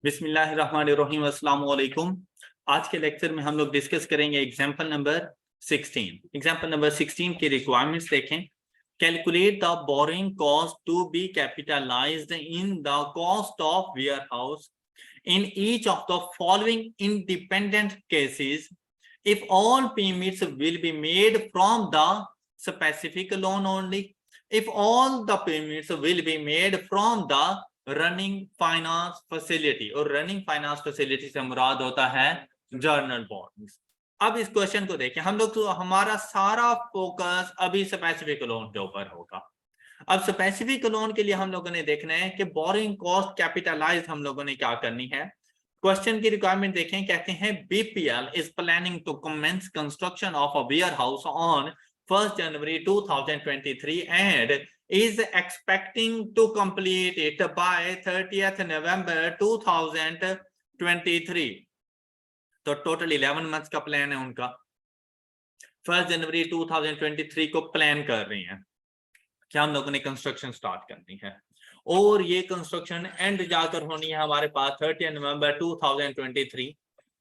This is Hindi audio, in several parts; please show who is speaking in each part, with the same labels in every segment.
Speaker 1: बिस्मिल्लाहिर्रहमानिर्रहीम, अस्सलाम वालेकुम। आज के लेक्चर में हम लोग डिस्कस करेंगे एग्जाम्पल नंबर 16। एग्जाम्पल नंबर 16 की रिक्वायरमेंट्स देखें। Calculate the boring cost to be capitalised in the cost of warehouse in each of the following independent cases if all payments will be made from the specific loan only, if all the payments will be made from the running finance facility, और रनिंग फाइनेंस फैसिलिटी से मुराद होता है जर्नल बॉन्ड्स। अब इस क्वेश्चन को देखें, हम लोग तो हमारा सारा फोकस अभी स्पेसिफिक लोन के ऊपर होगा। अब स्पेसिफिक लोन के लिए हम लोगों ने देखना है कि बोरिंग कॉस्ट कैपिटलाइज हम लोगों ने क्या करनी है। क्वेश्चन की रिक्वायरमेंट देखें, कहते हैं BPL is planning to commence construction of a warehouse on 1st January 2023 and is expecting to complete it by 30th November 2023। तो टोटल 11 मंथ्स का प्लान है उनका। 1st January 2023 को प्लान कर रही हैं कि हम लोगों ने कंस्ट्रक्शन स्टार्ट करनी है, और ये कंस्ट्रक्शन एंड जाकर होनी है हमारे पास 30 नवंबर 2023।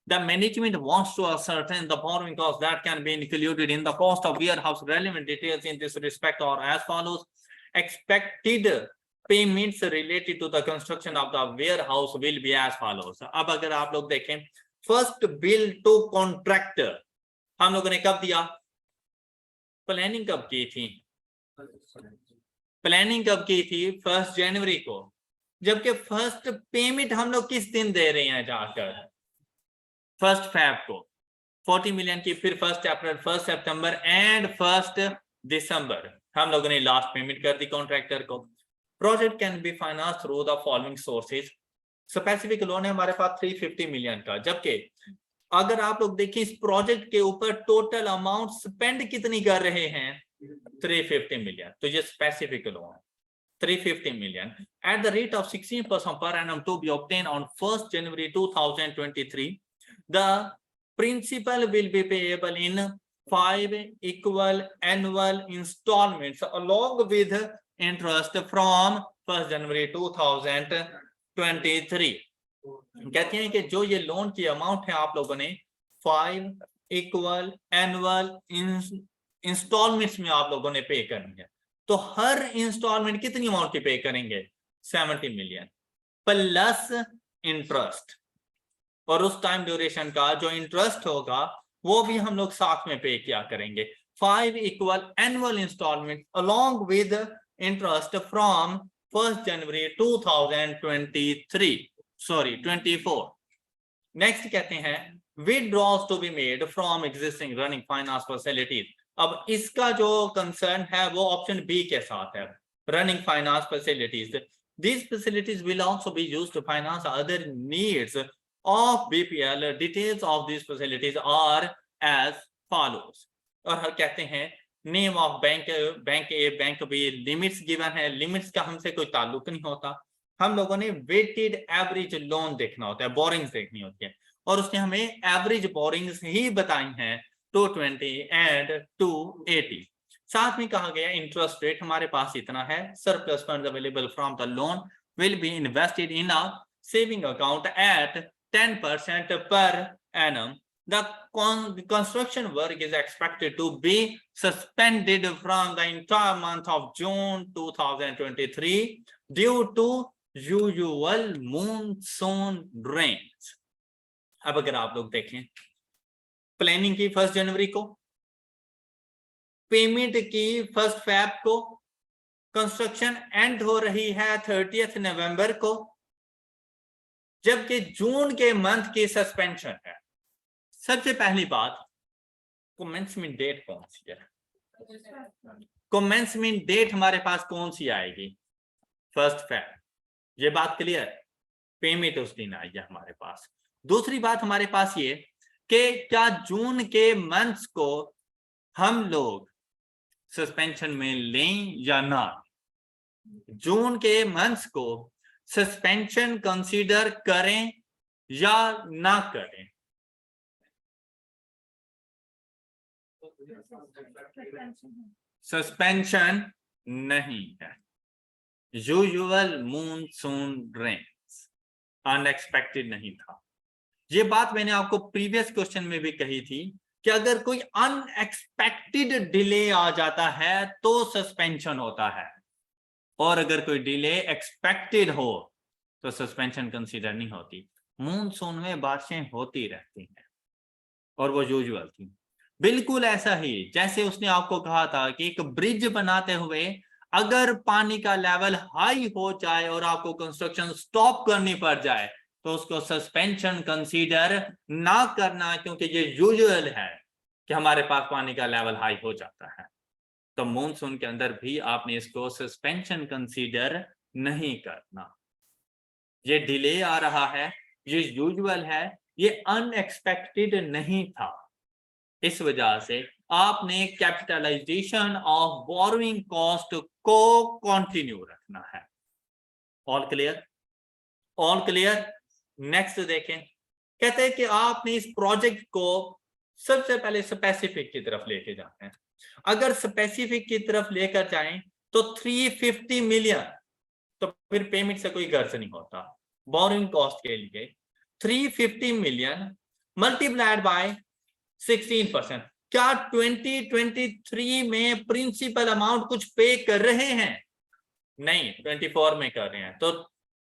Speaker 1: The management wants to ascertain the borrowing costs that can be included in the cost of warehouse. Relevant details in this respect are as follows. Expected payments related to the construction of the warehouse will be as follows. अब अगर आप लोग देखें, फर्स्ट बिल टू कॉन्ट्रैक्टर हम लोगों ने कब दिया? प्लानिंग कब की थी? प्लानिंग कब की थी? 1 जनवरी को। जबकि फर्स्ट पेमेंट हम लोग किस दिन दे रहे हैं? जाकर 1 फेब को 40 मिलियन की, फिर 1 अप्रैल, 1 सितंबर एंड 1 दिसंबर हम लोगों ने लास्ट पेमेंट कर दी कॉन्ट्रैक्टर को। Project can be finance through the following sources. Specific loan है हमारे पास 350 मिलियन का, जबकि अगर आप लोग देखिए इस प्रोजेक्ट के ऊपर टोटल अमाउंट स्पेंड कितनी कर रहे हैं? 350 मिलियन। तो ये स्पेसिफिक लोन है 350 million at the rate of 16% per annum to be obtained on 1st January 2023. The principal will be payable in 5 equal annual installments along with interest from 1st January 2023। कहते हैं कि जो ये लोन की अमाउंट है आप लोगों ने 5 इक्वल एनुअल इंस्टॉलमेंट्स में आप लोगों ने पे करनी है। तो हर इंस्टॉलमेंट कितनी अमाउंट की पे करेंगे? 70 मिलियन प्लस इंटरेस्ट, और उस टाइम ड्यूरेशन का जो इंटरेस्ट होगा वो भी हम लोग साथ में पे किया करेंगे। 5 equal annual instalment along with interest from 1st January 2024। Next कहते हैं withdrawals to be made from existing running finance facilities. अब इसका जो कंसर्न है वो ऑप्शन बी के साथ है, running finance facilities. These facilities will also be used to finance other needs of BPL. Details of these facilities are as follows। और हम कहते हैं name of bank, bank A, bank B, limits given है। लिमिट्स का हमसे कोई ताल्लुक नहीं होता, हम लोगों ने वेटेड एवरेज लोन देखना होता है, बोरिंग्स देखनी होती है, और उसने हमें एवरेज बोरिंग्स ही बताई हैं 220 एंड 280। साथ में कहा गया इंटरेस्ट रेट हमारे पास इतना है। Surplus funds available from the loan will be invested in a saving account at 10% per annum. The construction work is expected to be suspended from the entire month of June 2023 due to usual monsoon rains। अब अगर आप लोग देखें, प्लानिंग की 1 जनवरी को, पेमेंट की 1 फेब को, कंस्ट्रक्शन एंड हो रही है 30 नवंबर को, जबकि जून के मंथ की सस्पेंशन है। सबसे पहली बात, कमेंसमेंट डेट कौन सी है? कमेंसमेंट डेट हमारे पास कौन सी आएगी? 1 फेब। ये बात क्लियर? पेमेंट उस दिन आई है हमारे पास। दूसरी बात हमारे पास ये कि क्या जून के मंथ्स को हम लोग सस्पेंशन में लें या ना? जून के मंथ्स को सस्पेंशन कंसीडर करें या ना करें? सस्पेंशन नहीं है, यूजुअल मूनसून रेन्स। अनएक्सपेक्टेड नहीं था। ये बात मैंने आपको प्रीवियस क्वेश्चन में भी कही थी कि अगर कोई अनएक्सपेक्टेड डिले आ जाता है तो सस्पेंशन होता है, और अगर कोई डिले एक्सपेक्टेड हो तो सस्पेंशन कंसीडर नहीं होती। मूनसून में बारिशें होती रहती हैं और वो यूजुअल थी। बिल्कुल ऐसा ही जैसे उसने आपको कहा था कि एक ब्रिज बनाते हुए अगर पानी का लेवल हाई हो जाए और आपको कंस्ट्रक्शन स्टॉप करनी पड़ जाए तो उसको सस्पेंशन कंसीडर ना करना, क्योंकि ये यूजुअल है कि हमारे पास पानी का लेवल हाई हो जाता है। तो मॉनसून के अंदर भी आपने इसको सस्पेंशन कंसीडर नहीं करना। ये डिले आ रहा है, ये यूजुअल है, ये अनएक्सपेक्टेड नहीं था। इस वजह से आपने कैपिटलाइजेशन ऑफ बोरोइंग कॉस्ट को कंटिन्यू रखना है। All clear? All clear? Next देखें, कहते हैं कि आपने इस प्रोजेक्ट को सबसे पहले स्पेसिफिक की तरफ लेके जाना है। अगर स्पेसिफिक की तरफ लेकर जाएं तो 350 मिलियन, तो फिर पेमेंट से कोई गर्ज नहीं होता। बोरोइंग कॉस्ट के लिए 350 मिलियन मल्टीप्लाइड बाय 16%। क्या 2023 में प्रिंसिपल अमाउंट कुछ पे कर रहे हैं? नहीं, 24 में कर रहे हैं। तो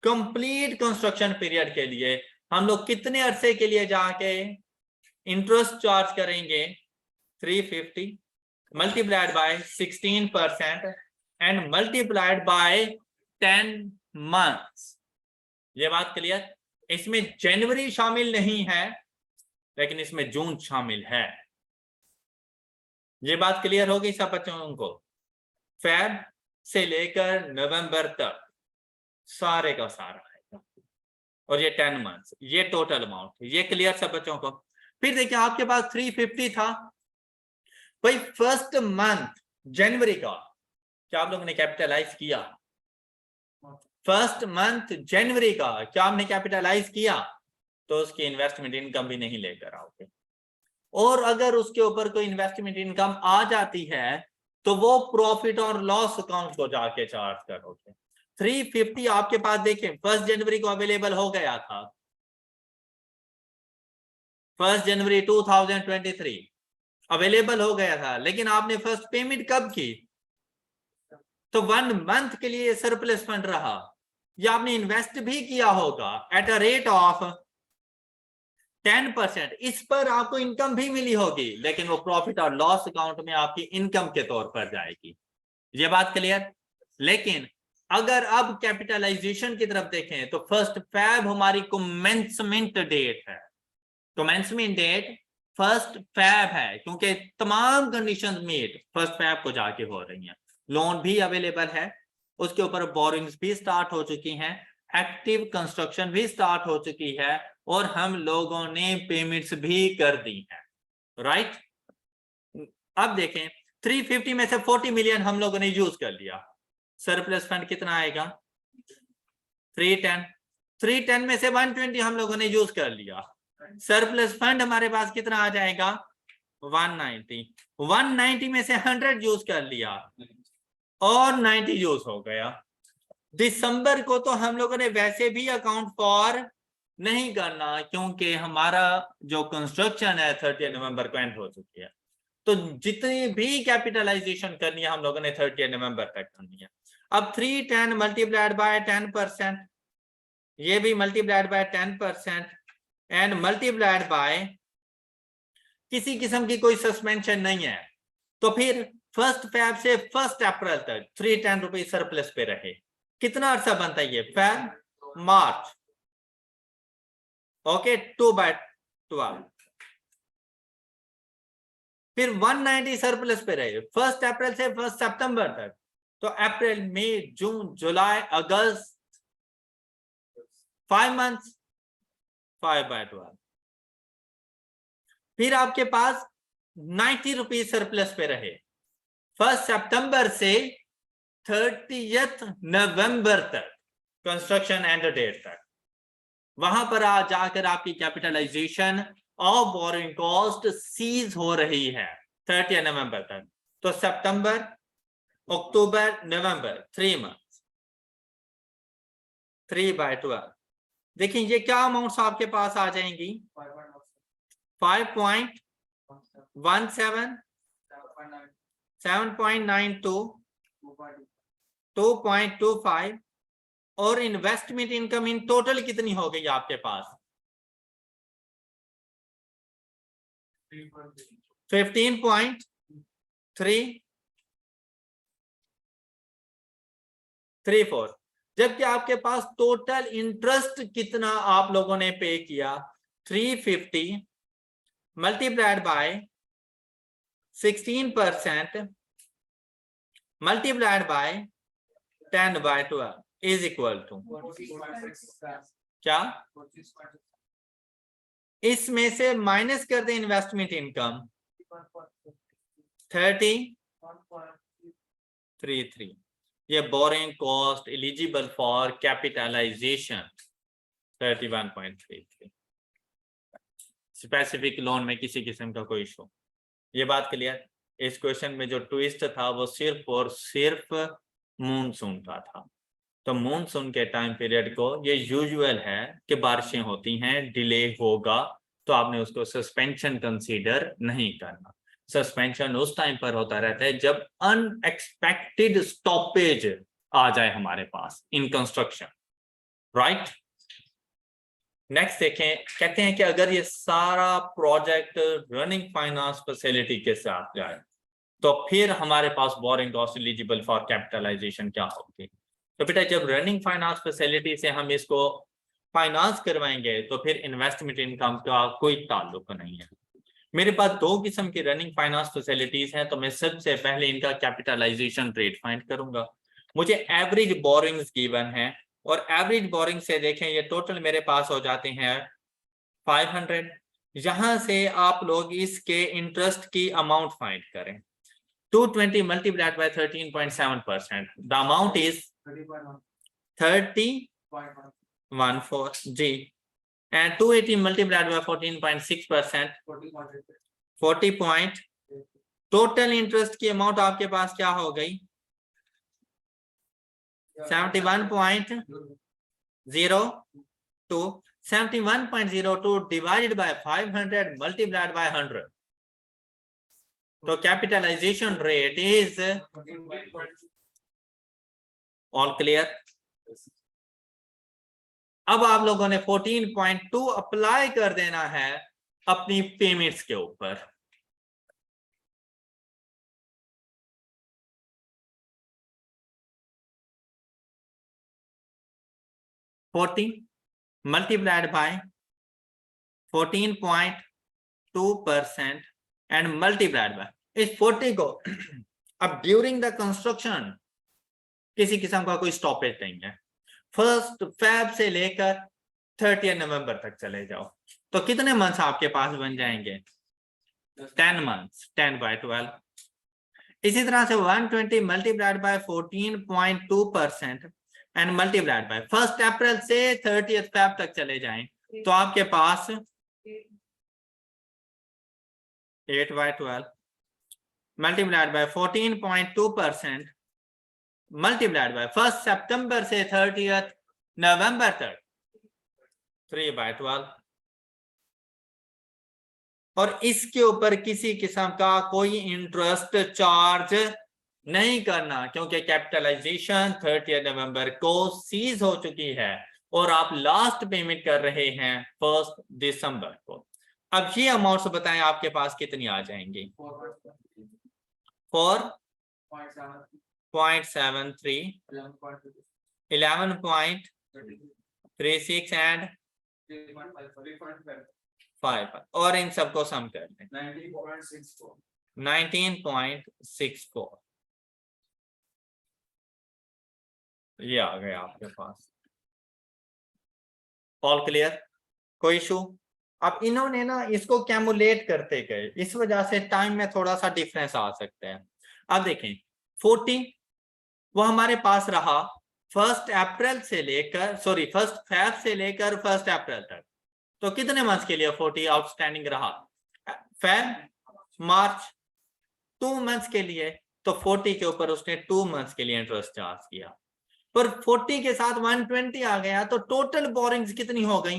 Speaker 1: कंप्लीट कंस्ट्रक्शन पीरियड के लिए हम लोग कितने अरसे के लिए जाके इंटरेस्ट चार्ज करेंगे? 350 multiplied by 16% and multiplied by 10 months. ये बात क्लियर? इसमें जनवरी शामिल नहीं है, लेकिन इसमें जून शामिल है। ये बात क्लियर होगी सब बच्चों को? फेब से लेकर नवंबर तक सारे का सारा है, और ये 10 मंथ्स, ये टोटल अमाउंट। ये क्लियर सब बच्चों को? फिर देखिए आपके पास 350 था भाई, फर्स्ट मंथ जनवरी का क्या आप लोगों ने कैपिटलाइज किया? फर्स्ट मंथ जनवरी का क्या आपने कैपिटलाइज किया? तो उसकी इन्वेस्टमेंट इनकम भी नहीं लेकर आओगे। और अगर उसके ऊपर कोई इन्वेस्टमेंट इनकम आ जाती है तो वो प्रॉफिट और लॉस अकाउंट को जाके चार्ज करोगे। 350 आपके पास देखें 1 जनवरी को अवेलेबल हो गया था, 1 जनवरी 2023 अवेलेबल हो गया था, लेकिन आपने फर्स्ट पेमेंट कब की? तो 1 मंथ के लिए सरप्लस फंड रहा। या आपने इन्वेस्ट भी किया होगा एट अ रेट ऑफ 10%, इस पर आपको इनकम भी मिली होगी, लेकिन वो प्रॉफिट और लॉस अकाउंट में आपकी इनकम के तौर पर जाएगी। ये बात क्लियर? लेकिन अगर अब कैपिटलाइजेशन की तरफ देखें तो 1 फेब हमारी कमेंसमेंट डेट है। कमेंसमेंट डेट 1 फेब है, क्योंकि तमाम कंडीशंस मीट 1 फेब को जाके हो रही हैं। लोन भी अवेलेबल है, उसके ऊपर बोरिंग्स भी स्टार्ट हो चुकी हैं, एक्टिव कंस्ट्रक्शन भी स्टार्ट हो चुकी है, और हम लोगों ने पेमेंट्स भी कर दी हैं। राइट? अब देखें 350 में से 40 मिलियन हम लोगों ने यूज कर लिया। सरप्लस फंड कितना आएगा? 310 में से 120 हम लोगों ने यूज कर लिया। सरप्लस फंड हमारे पास कितना आ जाएगा? 190 में से 100 यूज कर लिया और 90 यूज हो गया। दिसंबर को तो हम लोगों ने वैसे भी अकाउंट फॉर नहीं करना, क्योंकि हमारा जो कंस्ट्रक्शन है 30 नवंबर को एंड हो चुकी है। तो जितनी भी कैपिटलाइजेशन करनी है हम लोगों ने 30 नवंबर तक करनी है। अब 310 मल्टीप्लाइड बाय 10%, ये भी multiplied by 10% and multiplied by, किसी किस्म की कोई सस्पेंशन नहीं है, तो फिर 1 फेब से 1 अप्रैल तक 310 रुपीज सरप्लस पे रहे। कितना अर्सा बनता है ये? Feb March, okay, 2/12। फिर 190 सरप्लस पे रहे 1 अप्रैल से 1 सितंबर तक। तो अप्रैल, मई, जून, जुलाई, अगस्त, 5 मंथ्स, 5/12। फिर आपके पास 90 रुपीज सरप्लस पे रहे 1 सितंबर से 30 नवंबर तक, कंस्ट्रक्शन एंड डेट तक। वहां पर जाकर आपकी capitalisation of borrowing cost cease हो रही है 30 नवंबर तक। तो सितंबर, अक्टूबर, नवंबर, 3 मंथ्स, 3/12। देखिए ये क्या अमाउंट्स आपके पास आ जाएंगी, 5.17, 7.92, 2.25 और इन्वेस्टमेंट इनकम इन टोटल कितनी हो गई आपके पास, 15.334, जबकि आपके पास टोटल इंटरेस्ट कितना आप लोगों ने पे किया, 350 multiplied by 16% multiplied by 10/12 is equal to क्या, इसमें से माइनस कर दें इन्वेस्टमेंट इनकम 30.33, ये borrowing cost eligible for capitalisation 31.33, specific loan में किसी किस्म का कोई इशू, ये बात क्लियर। इस क्वेश्चन में जो ट्विस्ट था वो सिर्फ और सिर्फ मूनसून का था। तो मूनसून के टाइम पीरियड को ये यूजुअल है कि बारिशें होती हैं, डिले होगा, तो आपने उसको सस्पेंशन कंसीडर नहीं करना। सस्पेंशन उस टाइम पर होता रहता है जब अनएक्सपेक्टेड स्टॉपेज आ जाए हमारे पास इन कंस्ट्रक्शन, राइट। नेक्स्ट देखें, कहते हैं कि अगर ये सारा प्रोजेक्ट रनिंग फाइनेंस फैसिलिटी के साथ जाए तो फिर हमारे पास borrowing cost eligible for capitalisation क्या होगी। तो बेटा जब रनिंग फाइनेंस फैसिलिटी से हम इसको फाइनेंस करवाएंगे तो फिर इन्वेस्टमेंट इनकम का कोई ताल्लुक नहीं है। मेरे पास दो किस्म की रनिंग फाइनेंस फैसिलिटीज हैं, तो मैं सबसे पहले इनका कैपिटलाइजेशन रेट फाइंड करूंगा। मुझे एवरेज बोरिंग्स गिवन है और एवरेज बोरिंग से देखें ये टोटल मेरे पास हो जाते हैं 500। यहां से आप लोग इसके इंटरेस्ट की अमाउंट फाइंड करें, 220 multiplied by 13.7%, the amount is 30.14 जी, and 280 multiplied by 14.6%, 40 point, total interest की अमाउंट आपके पास क्या हो गई, 71.02, 71.02 divided by 500 multiplied by 100, तो capitalisation rate is all clear. अब आप लोगों ने 14.2 अप्लाई कर देना है अपनी पेमेंट्स के ऊपर। Multiplied by 14.2% and multiplied by इस 40 को अब ड्यूरिंग द कंस्ट्रक्शन किसी किस्म का कोई स्टॉपेज नहीं है, 1 Feb से लेकर 30 नवंबर तक चले जाओ, तो कितने मंथ्स आपके पास बन जाएंगे, 10 मंथ्स, 10/12। इसी तरह से 120 multiplied by 14.2% and multiplied by 1 अप्रैल से 30 Feb तक चले जाएं, तो आपके पास 8/12 मल्टीप्लाइड बाय 14.2% मल्टीप्लाइड बाय 1 सितंबर से 30 नवंबर तक 3/12, और इसके ऊपर किसी किस्म का कोई इंटरेस्ट चार्ज नहीं करना, क्योंकि कैपिटलाइजेशन 30 नवंबर को सीज हो चुकी है और आप लास्ट पेमेंट कर रहे हैं 1 दिसंबर को। अब ये अमाउंट्स बताएं आपके पास कितनी आ जाएंगी, 4.73, 11.36 एंड 5, और इन सबको सम कर लें 19.64, ये आ गया आपके पास। ऑल क्लियर, कोई इशू। अब इन्होंने ना इसको कैमुलेट करते गए, इस वजह से टाइम में थोड़ा सा डिफरेंस आ सकता है। अब देखें 40 वो हमारे पास रहा 1 अप्रैल से लेकर 1 Feb से लेकर 1 अप्रैल तक, तो कितने मंथ्स के लिए 40 आउटस्टैंडिंग रहा, Feb मार्च 2 मंथ्स के लिए, तो 40 के ऊपर उसने 2 मंथ्स के लिए इंटरेस्ट चार्ज किया। पर 40 के साथ 120 आ गया तो टोटल बोरिंग्स कितनी हो गई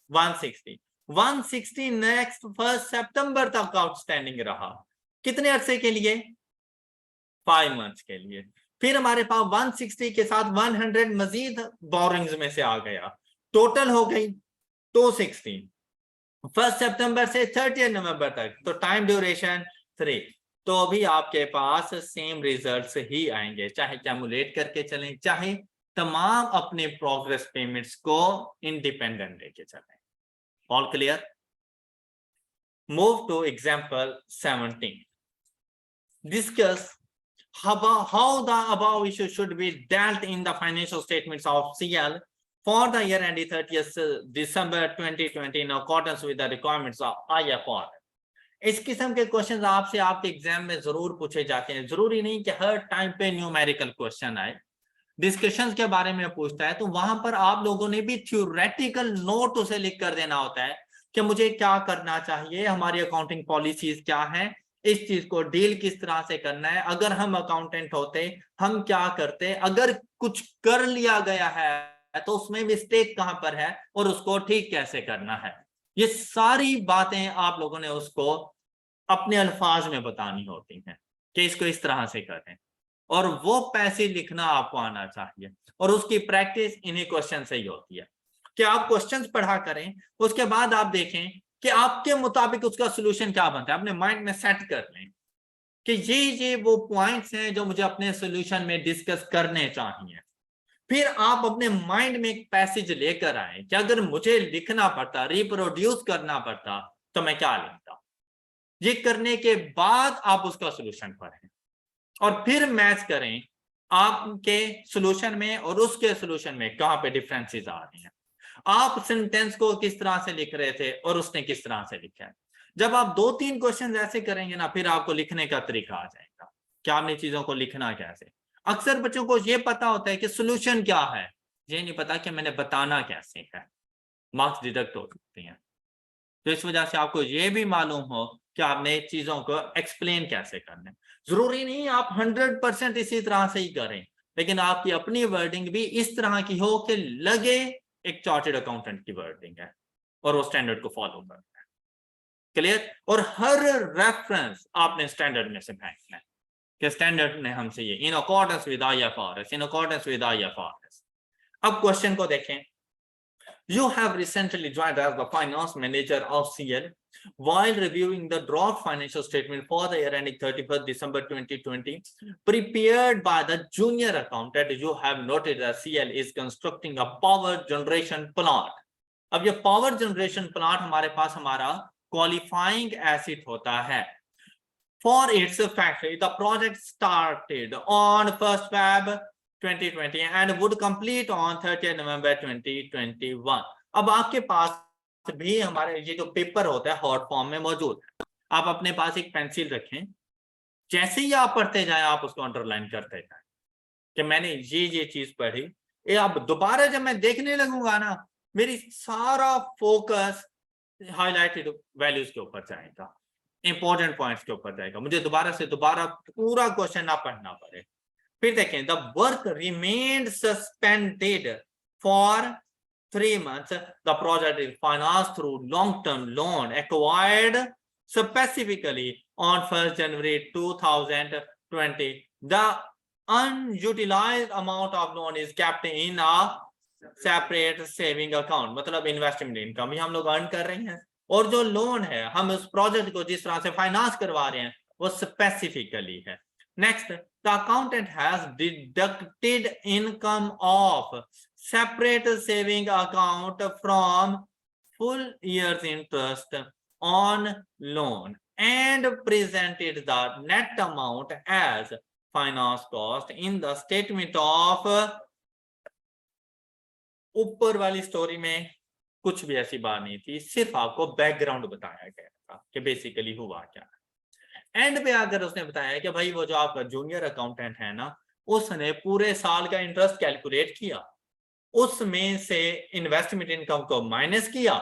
Speaker 1: 160 नेक्स्ट 1 सितंबर तक आउटस्टैंडिंग रहा, कितने अरसे के लिए 5 मंथ्स के लिए। फिर हमारे पास 160 के साथ 100 मजीद बोरिंग्स में से आ गया, टोटल हो गई 260 1 सितंबर से 30 नवंबर तक, तो टाइम ड्यूरेशन 3। तो अभी आपके पास सेम रिजल्ट्स ही आएंगे, चाहे कैलकुलेट करके चलें, चाहे तमाम अपने प्रोग्रेस पेमेंट्स को इंडिपेंडेंट लेके चलें। All clear? Move two example 17। Discuss how the above issue should be dealt in the financial statements of CL for the year ending 30th December 2020 in accordance with the requirements of IFR। इस किस्म के क्वेश्चन आपसे आपके एग्जाम में जरूर पूछे जाते हैं, जरूरी नहीं कि हर टाइम पे न्यूमेरिकल क्वेश्चन आए। डिस्कशंस के बारे में पूछता है तो वहां पर आप लोगों ने भी थ्योरेटिकल नोट उसे लिख कर देना होता है कि मुझे क्या करना चाहिए, हमारी अकाउंटिंग पॉलिसीज क्या है, इस चीज को डील किस तरह से करना है, अगर हम अकाउंटेंट होते हम क्या करते, अगर कुछ कर लिया गया है तो उसमें मिस्टेक कहां पर है और उसको ठीक कैसे करना है। ये सारी बातें आप लोगों ने उसको अपने अल्फाज में बतानी होती हैं कि इसको इस तरह से करें, और वो पैसे लिखना आपको आना चाहिए। और उसकी प्रैक्टिस इन्हीं क्वेश्चन से ही होती है कि आप क्वेश्चंस पढ़ा करें, उसके बाद आप देखें कि आपके मुताबिक उसका सॉल्यूशन क्या बनता है, अपने माइंड में सेट कर लें कि ये वो पॉइंट्स हैं जो मुझे अपने सॉल्यूशन में डिस्कस करने चाहिए। फिर आप अपने माइंड में एक पैसेज लेकर आए कि अगर मुझे लिखना पड़ता, रिप्रोड्यूस करना पड़ता तो मैं क्या लिखता। ये करने के बाद आप उसका सॉल्यूशन पढ़ें और फिर मैच करें आपके सॉल्यूशन में और उसके सॉल्यूशन में कहां पे डिफरेंसेस आ रही हैं। आप सेंटेंस को किस तरह से लिख रहे थे और उसने किस तरह से लिखा है। जब आप 2-3 क्वेश्चन ऐसे करेंगे ना, फिर आपको लिखने का तरीका आ जाएगा कि आपने चीजों को लिखना कैसे। अक्सर बच्चों को ये पता होता है कि सॉल्यूशन क्या है, ये नहीं पता कि मैंने बताना कैसे है, मार्क्स डिडक्ट हो सकते हैं। तो इस वजह से आपको ये भी मालूम हो कि आपने चीजों को एक्सप्लेन कैसे करना है। जरूरी नहीं आप 100% इसी तरह से ही करें, लेकिन आपकी अपनी वर्डिंग भी इस तरह की हो कि लगे एक चार्टर्ड अकाउंटेंट की वर्डिंग है और वो स्टैंडर्ड को फॉलो करता है। क्लियर? और हर रेफरेंस आपने स्टैंडर्ड में से फेंकना है कि स्टैंडर्ड ने हमसे ये in accordance with IFRS, in accordance with IFRS। अब क्वेश्चन को देखें। You have recently joined as the finance manager of CL. While reviewing the draft financial statement for the year ending 31st December 2020, prepared by the junior accountant, you have noted that CL is constructing a power generation plant. अब ये power generation plant हमारे पास हमारा qualifying asset होता है। For its factory, the project started on 1st Feb 2020 and would complete on 30 November 2021। अब आपके पास भी हमारे ये जो पेपर होता है हॉट फॉर्म में मौजूद है। आप अपने पास एक पेंसिल रखें, जैसे ही आप पढ़ते जाएं आप उसको अंडरलाइन करते जाएं कि मैंने ये चीज पढ़ी। ये अब दोबारा जब मैं देखने लगूंगा ना, मेरी सारा फोकस हाईलाइटेड वैल्यूज के ऊपर जाएगा, इंपॉर्टेंट पॉइंट्स के ऊपर जाएगा, मुझे दोबारा से दोबारा पूरा क्वेश्चन ना पढ़ना पड़े। फिर देखें, the work remained suspended for 3 months। The project is financed through long term loan acquired specifically on 1st January 2020। The unutilized amount of loan is kept in a separate saving account। मतलब इन्वेस्टमेंट इनकम ही हम लोग अर्न कर रहे हैं, और जो लोन है हम उस प्रोजेक्ट को जिस तरह से फाइनेंस करवा रहे हैं वो स्पेसिफिकली है। Next, the accountant has deducted income of separate saving account from full years interest on loan and presented the net amount as finance cost in the statement of. ऊपर वाली स्टोरी में कुछ भी ऐसी बात नहीं थी, सिर्फ आपको बैकग्राउंड बताया गया था कि बेसिकली हुआ क्या है। एंड पे आकर उसने बताया कि भाई वो जो आपका जूनियर अकाउंटेंट है ना, उसने पूरे साल का इंटरेस्ट कैलकुलेट किया, उसमें से इन्वेस्टमेंट इनकम को माइनस किया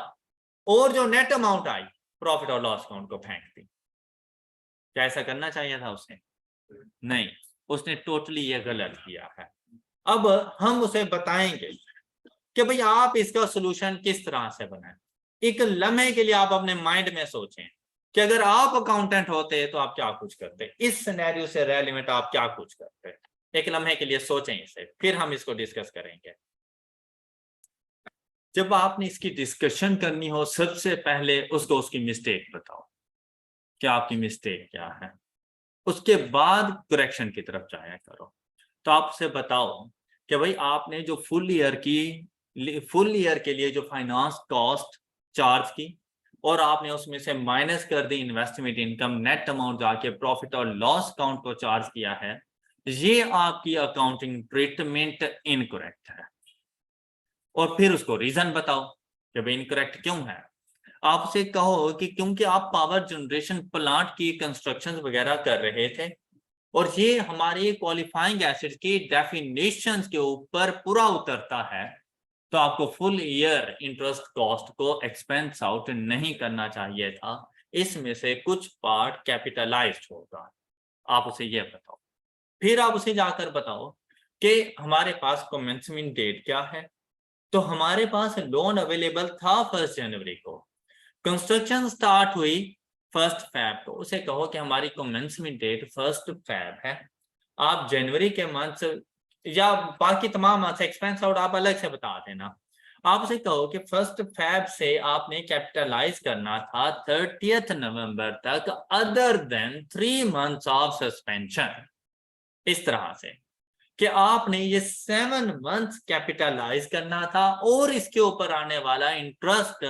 Speaker 1: और जो नेट अमाउंट आई प्रॉफिट और लॉस अकाउंट को फेंक दी। क्या ऐसा करना चाहिए था उसने? नहीं, उसने टोटली ये गलत किया है। अब हम उसे बताएंगे कि भाई आप इसका सोल्यूशन किस तरह से बनाएं। एक लम्हे के लिए आप अपने माइंड में सोचें कि अगर आप अकाउंटेंट होते तो आप क्या कुछ करते, इस सिनेरियो से रेलेवेंट आप क्या कुछ करते। एक लम्हे के लिए सोचें इसे, फिर हम इसको डिस्कस करेंगे। जब आपने इसकी डिस्कशन करनी हो, सबसे पहले उसको उसकी मिस्टेक बताओ कि आपकी मिस्टेक क्या है, उसके बाद करेक्शन की तरफ जाया करो। तो आप उसे बताओ कि भाई आपने जो फुल ईयर के लिए जो फाइनेंस कॉस्ट चार्ज की और आपने उसमें से माइनस कर दी इन्वेस्टमेंट इनकम, नेट अमाउंट जाके प्रॉफिट और लॉस अकाउंट को चार्ज किया है, ये आपकी अकाउंटिंग ट्रीटमेंट इनकरेक्ट है। और फिर उसको रीजन बताओ कि भाई इनकरेक्ट क्यों है। आप उसे कहो कि क्योंकि आप पावर जनरेशन प्लांट की कंस्ट्रक्शन वगैरह कर रहे थे और ये हमारी क्वालिफाइंग एसिड की डेफिनेशंस के ऊपर पूरा उतरता है, तो आपको फुल ईयर इंटरेस्ट कॉस्ट को एक्सपेंस आउट नहीं करना चाहिए था, इसमें से कुछ पार्ट कैपिटलाइज्ड होगा। आप उसे ये बताओ। फिर आप उसे जाकर बताओ कि हमारे पास कमेंसमेंट डेट क्या है। तो हमारे पास लोन अवेलेबल था 1 जनवरी को, कंस्ट्रक्शन स्टार्ट हुई 1 फैब को। उसे कहो कि हमारी कमेंसमेंट डेट 1 फैब है। आप जनवरी के मंथ या बाकी तमाम मंथ एक्सपेंस आउट आप अलग से बता देना। आप उसे कहो कि 1 फैब से आपने कैपिटलाइज करना था 30 नवंबर तक, other than 3 months of suspension. इस तरह से कि आपने ये 7 मंथ्स कैपिटलाइज करना था और इसके ऊपर आने वाला इंटरेस्ट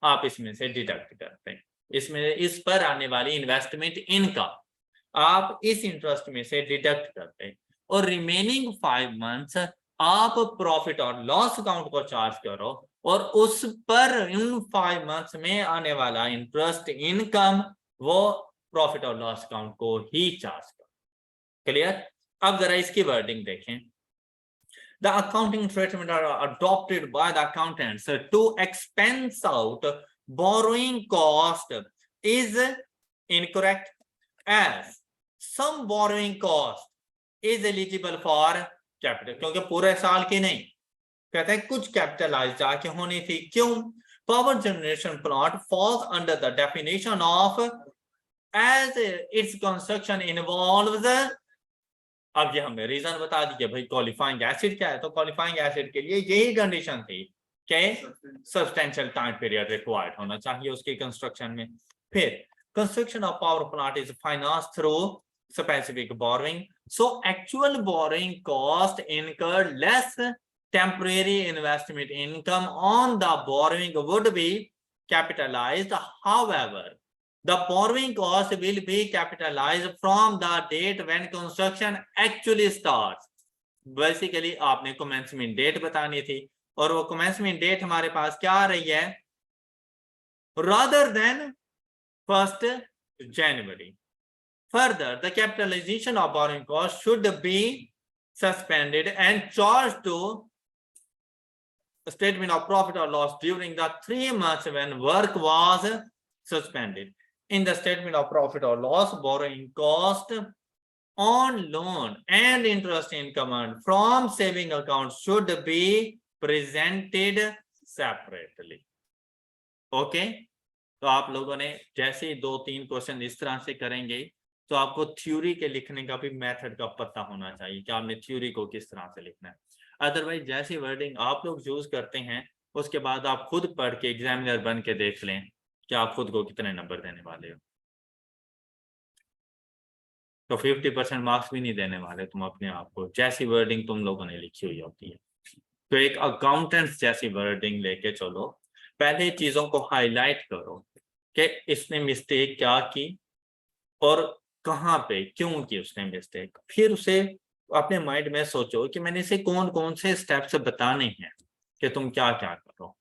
Speaker 1: आप इसमें से डिडक्ट करते हैं। इसमें इस पर आने वाली इन्वेस्टमेंट इनकम आप इस इंटरेस्ट में से डिडक्ट करते हैं और रिमेनिंग 5 मंथ्स आप प्रॉफिट और लॉस अकाउंट को चार्ज करो और उस पर इन 5 मंथ्स में आने वाला इंटरेस्ट इनकम वो प्रॉफिट और लॉस अकाउंट को ही चार्ज करो। क्लियर। अब जरा इसकी वर्डिंग देखें। The accounting treatment are adopted by the accountants to expense out borrowing cost is incorrect, as some borrowing cost is eligible for capital, क्योंकि पूरे साल की नहीं, कहते हैं कुछ कैपिटलाइज जाके होनी थी। क्यों? Power generation plant falls under the definition of as its construction involves, अब ये हमें रीजन बता दीजिए भाई क्वालिफाइंग एसिड क्या है। तो क्वालिफाइंग एसिड के लिए यही कंडीशन थी कि सब्सटेंशियल टाइम पीरियड रिक्वायर्ड होना चाहिए उसकी कंस्ट्रक्शन में। फिर construction of power plant is finance through specific borrowing, so actual borrowing cost incurred less temporary investment income on the borrowing would be capitalised, however the borrowing cost will be capitalized from the date when construction actually starts. Basically आपने commencement date बतानी थी और वो commencement date हमारे पास क्या आ रही है, rather than 1 January. Further, the capitalization of borrowing cost should be suspended and charged to statement of profit or loss during the 3 months when work was suspended. In the statement of profit or loss, borrowing cost on loan and interest income earned from saving account should be presented separately. Okay? तो आप लोगों ने जैसे ही 2-3 क्वेश्चन इस तरह से करेंगे तो आपको थ्योरी के लिखने का भी मेथड का पता होना चाहिए कि आपने थ्योरी को किस तरह से लिखना है। अदरवाइज जैसी वर्डिंग आप लोग यूज करते हैं उसके बाद आप खुद पढ़ के एग्जामिनर बन के देख लें कि आप खुद को कितने नंबर देने वाले हो। तो 50% मार्क्स भी नहीं देने वाले तुम अपने आप को, जैसी वर्डिंग तुम लोगों ने लिखी हुई होती है। तो एक अकाउंटेंट्स जैसी वर्डिंग लेके चलो, पहले चीजों को हाईलाइट करो कि इसने मिस्टेक क्या की और कहाँ पे क्यों की उसने मिस्टेक। फिर उसे अपने माइंड में सोचो कि मैंने इसे कौन कौन से स्टेप्स बताने हैं कि तुम क्या क्या करो,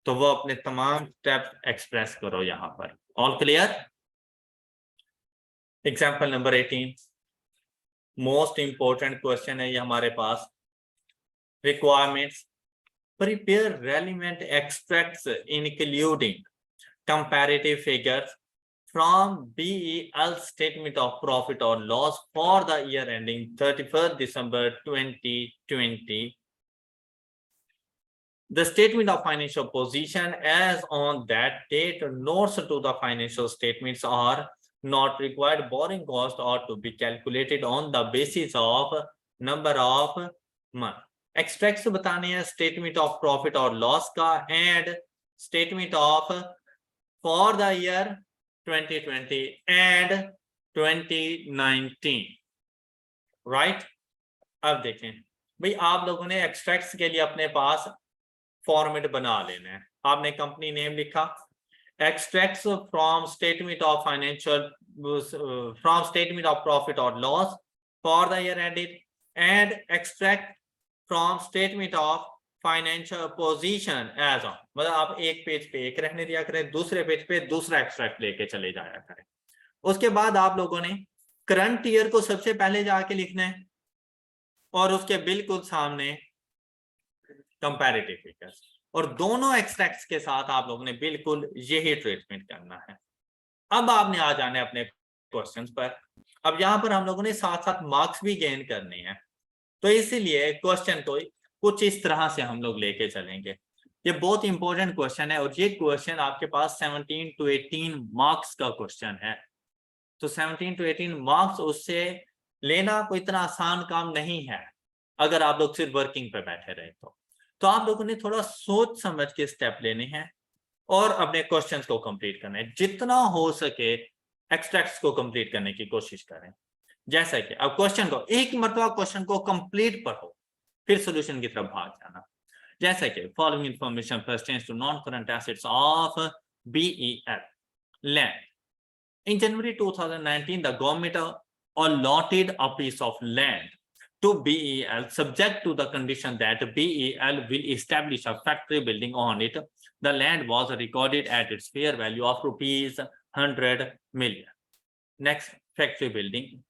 Speaker 1: तो वो अपने तमाम स्टेप्स एक्सप्रेस करो यहाँ पर। All clear? Example number 18, most important question है ये हमारे पास। Requirements, prepare relevant extracts including comparative figures from BEL statement of profit or loss for the year ending 31st December 2020. The statement of financial position as on that date, notes to the financial statements are not required. Borrowing cost ought to be calculated on the basis of number of month. Extracts बताने हैं statement of profit or loss का and statement of for the year 2020 and 2019, right? अब देखें भाई, आप लोगों ने एक्सट्रैक्ट्स के लिए अपने पास फॉर्मेट बना लेना है। आपने कंपनी नेम लिखा, extracts from statement of financial from statement of profit और loss for the year ended and extract from statement of financial position as on, मतलब आप एक पेज पे एक रहने दिया करें, दूसरे पेज पे दूसरा एक्सट्रैक्ट लेके चले जाया करें। उसके बाद आप लोगों ने करंट ईयर को सबसे पहले जाके लिखना है और उसके बिल्कुल सामने कंपैरेटिव फिगर्स, और दोनों एक्सट्रैक्ट्स के साथ आप लोगों ने बिल्कुल यही ट्रीटमेंट करना है। अब आपने आ जाना है अपने क्वेश्चंस पर। अब यहाँ पर हम लोगों ने साथ साथ मार्क्स भी गेन करने हैं, तो इसीलिए क्वेश्चन को कुछ इस तरह से हम लोग लेके चलेंगे। ये बहुत इंपॉर्टेंट क्वेश्चन है और ये क्वेश्चन आपके पास 17 to 18 मार्क्स का क्वेश्चन है। तो 17 to 18 मार्क्स उससे लेना कोई इतना आसान काम नहीं है अगर आप लोग सिर्फ वर्किंग पे बैठे रहे तो आप लोगों ने थोड़ा सोच समझ के स्टेप लेने हैं और अपने क्वेश्चंस को कंप्लीट करना है। जितना हो सके एक्सट्रैक्ट्स को कंप्लीट करने की कोशिश करें। जैसा कि अब क्वेश्चन को एक मरतबा क्वेश्चन को कंप्लीट पढ़ो, फिर सॉल्यूशन की तरफ भाग जाना। जैसा कि following information pertains to non current assets of BEL land. In January 2019, the government allotted a piece of land to BEL subject to the condition that BEL will establish a factory building on it. The land was recorded at its fair value of rupees 100 million. Next, factory building.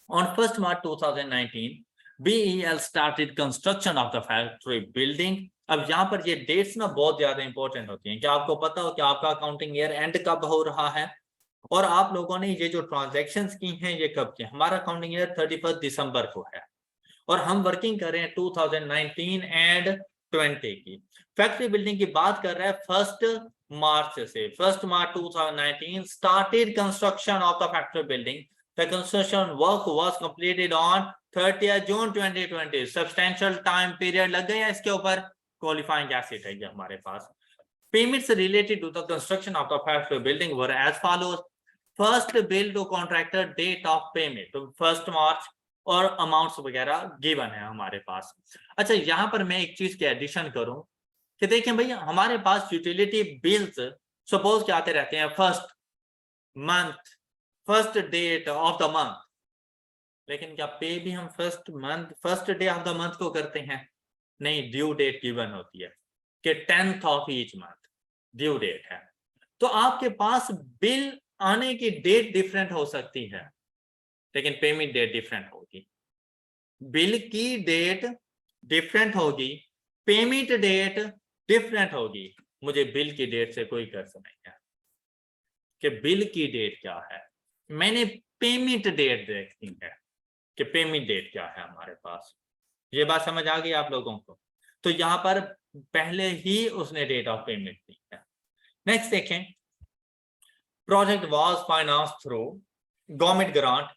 Speaker 1: On 1st March 2019, BEL started construction of the factory building. अब यहाँ पर ये डेट्स ना बहुत ज्यादा इंपॉर्टेंट होती हैं कि आपको पता हो कि आपका अकाउंटिंग ईयर एंड कब हो रहा है और आप लोगों ने ये जो ट्रांजैक्शंस की हैं ये कब की। हमारा अकाउंटिंग ईयर 31 दिसंबर को है और हम वर्किंग कर रहे हैं 2019 एंड 20 की। फैक्ट्री बिल्डिंग की बात कर रहे हैं 1 मार्च से। 1 मार्च 2019 started construction of the factory building. The construction work was completed on 30th June 2020. Substantial time period लग गया इसके ऊपर। Qualifying asset है ये हमारे पास। Payments related to the construction of the factory building were as follows. First bill to contractor, date of payment तो 1 मार्च और अमाउंट्स वगैरह गिवन है हमारे पास। अच्छा, यहाँ पर मैं एक चीज के एडिशन करूं कि देखें भाई, हमारे पास यूटिलिटी बिल्स सपोज क्या आते रहते हैं first month, first date of the month, लेकिन क्या पे भी हम first month first day of the month को करते हैं? नहीं, ड्यू डेट गिवन होती है कि 10th of each month due date है। तो आपके पास बिल आने की डेट डिफरेंट हो सकती है लेकिन पेमेंट डेट डिफरेंट होगी। बिल की डेट डिफरेंट होगी, पेमेंट डेट डिफरेंट होगी। मुझे बिल की डेट से कोई कर्ज नहीं है कि बिल की डेट क्या है, मैंने पेमेंट डेट देखनी है कि पेमेंट डेट क्या है हमारे पास। ये बात समझ आ गई आप लोगों को? तो यहाँ पर पहले ही उसने डेट ऑफ पेमेंट दी है। नेक्स्ट देखें, project was finance through government grant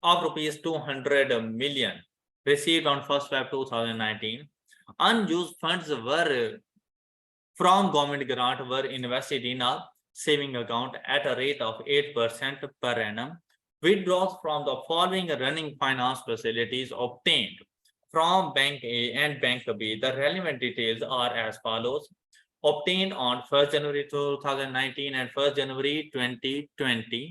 Speaker 1: of rupees 200 million received on 1st Feb 2019. Unused funds were from government grant were invested in a saving account at a rate of 8% per annum. Withdrawals from the following running finance facilities obtained from Bank A and Bank B. The relevant details are as follows. Obtained on 1st January 2019 and 1st January 2020.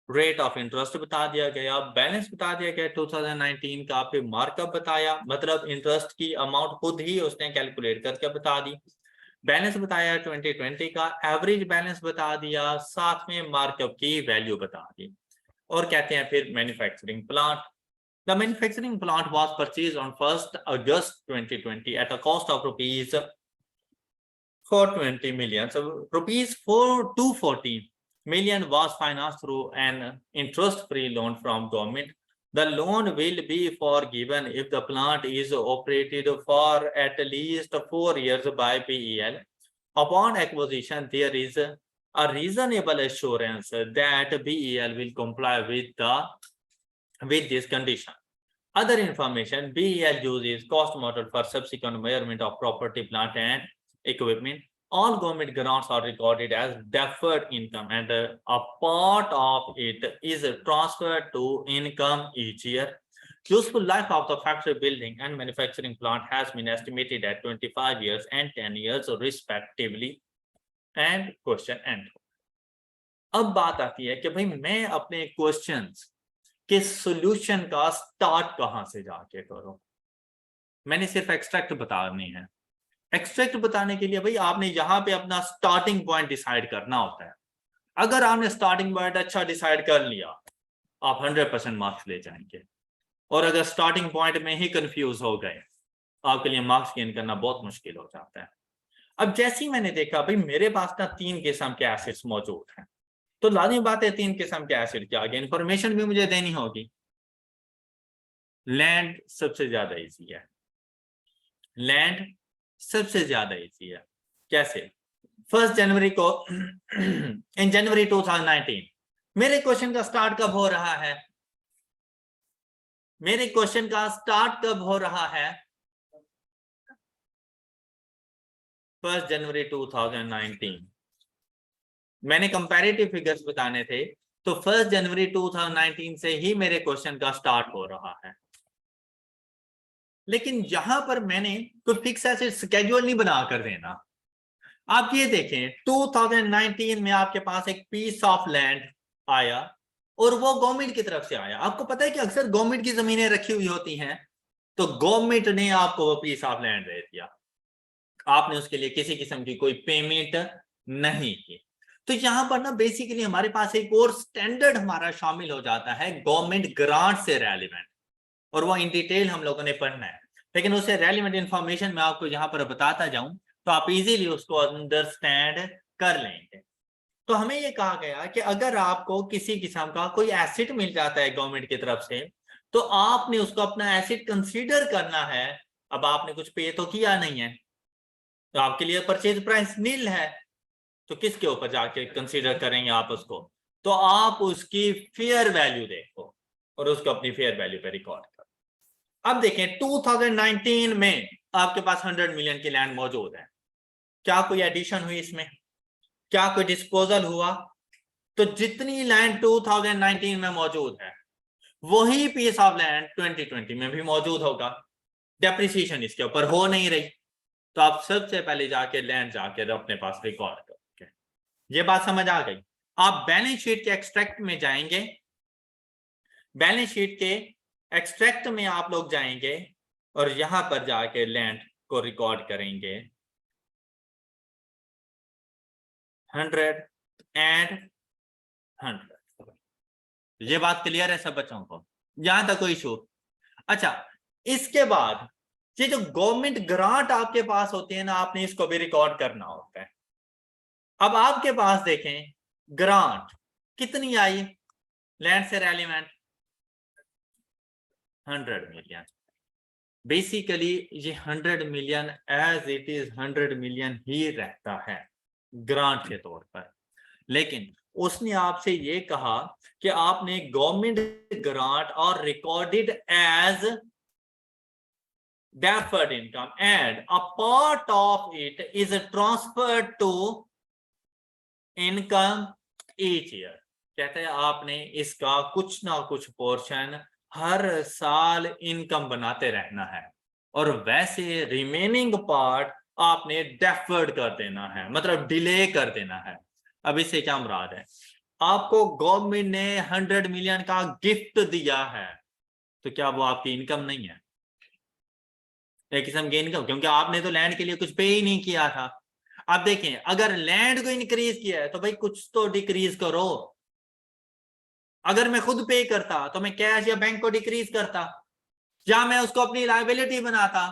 Speaker 1: Rate of interest बता दिया गया, बैलेंस बता दिया गया 2019 का, फिर मार्कअप बताया, मतलब इंटरेस्ट की अमाउंट खुद ही उसने कैलकुलेट करके बता दी। बैलेंस बताया 2020 का, एवरेज बैलेंस बता दिया, साथ में मार्कअप की वैल्यू बता दी। और कहते हैं फिर manufacturing plant. The manufacturing plant was purchased on 1st August 2020 at a cost of rupees 420 million, so rupees 240 million was financed through an interest-free loan from government. The loan will be forgiven if the plant is operated for at least 4 years by BEL. Upon acquisition, there is a reasonable assurance that BEL will comply with this condition. Other information, BEL uses cost model for subsequent measurement of property, plant and equipment. All government grants are recorded as deferred income and a part of it is transferred to income each year. Useful life of the factory, building and manufacturing plant has been estimated at 25 years and 10 years respectively. And question end. अब बात आती है कि भाई मैं अपने क्वेश्चंस के सॉल्यूशन का स्टार्ट कहां से जाके करूं। मैंने सिर्फ एक्सट्रैक्ट बतानी है। एक्सट्रैक्ट बताने के लिए भाई आपने यहां पे अपना स्टार्टिंग पॉइंट डिसाइड करना होता है। अगर आपने स्टार्टिंग पॉइंट अच्छा डिसाइड कर लिया, आप 100% मार्क्स ले जाएंगे। और अगर स्टार्टिंग पॉइंट में ही कंफ्यूज हो गए, आपके लिए मार्क्स गेन करना बहुत मुश्किल हो जाता है। अब जैसे ही मैंने देखा भाई मेरे पास ना 3 किस्म के एसिड्स मौजूद हैं, तो लाजमी बात है 3 किस्म के एसिड के आगे इंफॉर्मेशन भी मुझे देनी होगी। लैंड सबसे ज्यादा इजी है, लैंड सबसे ज्यादा इजी है। कैसे? 1 जनवरी को इन जनवरी 2019 मेरे क्वेश्चन का स्टार्ट कब हो रहा है? मेरे क्वेश्चन का स्टार्ट कब हो रहा है? 1 जनवरी 2019। मैंने कंपैरेटिव फिगर्स बताने थे, तो 1 जनवरी 2019 से ही मेरे क्वेश्चन का स्टार्ट हो रहा है। लेकिन यहां पर मैंने कोई फिक्स ऐसे स्केड्यूल नहीं बना कर देना। आप ये देखें 2019 में आपके पास एक पीस ऑफ लैंड आया और वो गवर्नमेंट की तरफ से आया। आपको पता है कि अक्सर गवर्नमेंट की जमीनें रखी हुई होती हैं, तो गवर्नमेंट ने आपको वो पीस ऑफ लैंड दे दिया, आपने उसके लिए किसी किस्म की कोई पेमेंट नहीं की। तो यहां पर ना बेसिकली हमारे पास एक और स्टैंडर्ड हमारा शामिल हो जाता है गवर्नमेंट ग्रांट से रेलिवेंट, और वो इन डिटेल हम लोगों ने पढ़ना है। लेकिन उससे रेलिवेंट इंफॉर्मेशन मैं आपको यहां पर बताता जाऊं तो आप इजीली उसको अंडरस्टैंड कर लेंगे। तो हमें ये कहा गया कि अगर आपको किसी किस्म का कोई एसिड मिल जाता है गवर्नमेंट की तरफ से, तो आपने उसको अपना एसिड कंसीडर करना है। अब आपने कुछ पे तो किया नहीं है, तो आपके लिए परचेज प्राइस नील है, तो किसके ऊपर जाके कंसीडर करेंगे आप उसको? तो आप उसकी फेयर वैल्यू देखो और उसको अपनी फेयर वैल्यू पे रिकॉर्ड करो। अब देखें 2019 में आपके पास 100 मिलियन की लैंड मौजूद है। क्या कोई एडिशन हुई इसमें? क्या कोई डिस्पोजल हुआ? तो जितनी लैंड 2019 में मौजूद है वही पीस ऑफ लैंड 2020 में भी मौजूद होगा। डेप्रिसिएशन इसके ऊपर हो नहीं रही, तो आप सबसे पहले जाके लैंड जाके अपने पास रिकॉर्ड करोगे। ये बात समझ आ गई? आप बैलेंस शीट के एक्सट्रैक्ट में जाएंगे, बैलेंस शीट के एक्सट्रैक्ट में आप लोग जाएंगे और यहां पर जाके लैंड को रिकॉर्ड करेंगे 100 and 100। ये बात क्लियर है सब बच्चों को? यहां तक कोई इशू? अच्छा, इसके बाद ये जो गवर्नमेंट ग्रांट आपके पास होती है ना, आपने इसको भी रिकॉर्ड करना होता है। अब आपके पास देखें ग्रांट कितनी आई लैंड से रेलिवेंट? 100 मिलियन। बेसिकली ये 100 million as it is 100 million ही रहता है ग्रांट के तौर पर। लेकिन उसने आपसे ये कहा कि आपने गवर्नमेंट ग्रांट और recorded as deferred income and a part of it is transferred to income each year। कहते हैं आपने इसका कुछ ना कुछ पोर्शन हर साल इनकम बनाते रहना है, और वैसे रिमेनिंग पार्ट आपने डेफर्ड कर देना है, मतलब डिले कर देना है। अब इससे क्या मुराद है? आपको गवर्नमेंट ने 100 मिलियन का गिफ्ट दिया है, तो क्या वो आपकी इनकम नहीं है? एक किस्म की इनकम, क्योंकि आपने तो लैंड के लिए कुछ पे ही नहीं किया था। अब देखें अगर लैंड को इंक्रीज किया है तो भाई कुछ तो डिक्रीज करो। अगर मैं खुद पे करता तो मैं कैश या बैंक को डिक्रीज करता, या मैं उसको अपनी लायबिलिटी बनाता,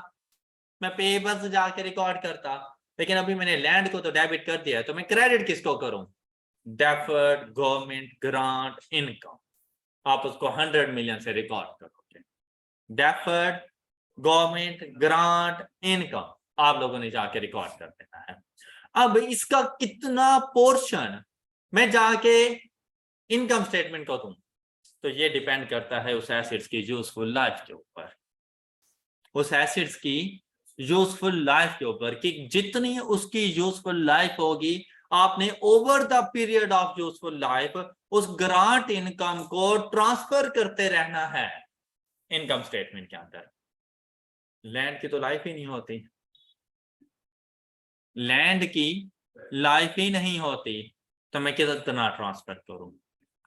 Speaker 1: मैं पेपर से जाके रिकॉर्ड करता। लेकिन अभी मैंने लैंड को तो डेबिट कर दिया, तो मैं क्रेडिट किसको करूं? डेफर्ड गवर्नमेंट ग्रांट इनकम, आप उसको 100 मिलियन से रिकॉर्ड करोगे। डेफर्ड गवर्नमेंट ग्रांट इनकम आप लोगों ने जाके रिकॉर्ड कर देना है। अब इसका कितना पोर्शन मैं जाके इनकम स्टेटमेंट को दूं, तो ये डिपेंड करता है उस एसेट्स की यूजफुल लाइफ के ऊपर, उस एसेट्स की यूजफुल लाइफ के ऊपर कि जितनी उसकी यूजफुल लाइफ होगी, आपने over the period of useful life उस ग्रांट इनकम को ट्रांसफर करते रहना है इनकम स्टेटमेंट के अंदर। लैंड की तो लाइफ ही नहीं होती, लैंड की लाइफ ही नहीं होती, तो मैं कितना ट्रांसफर करूं?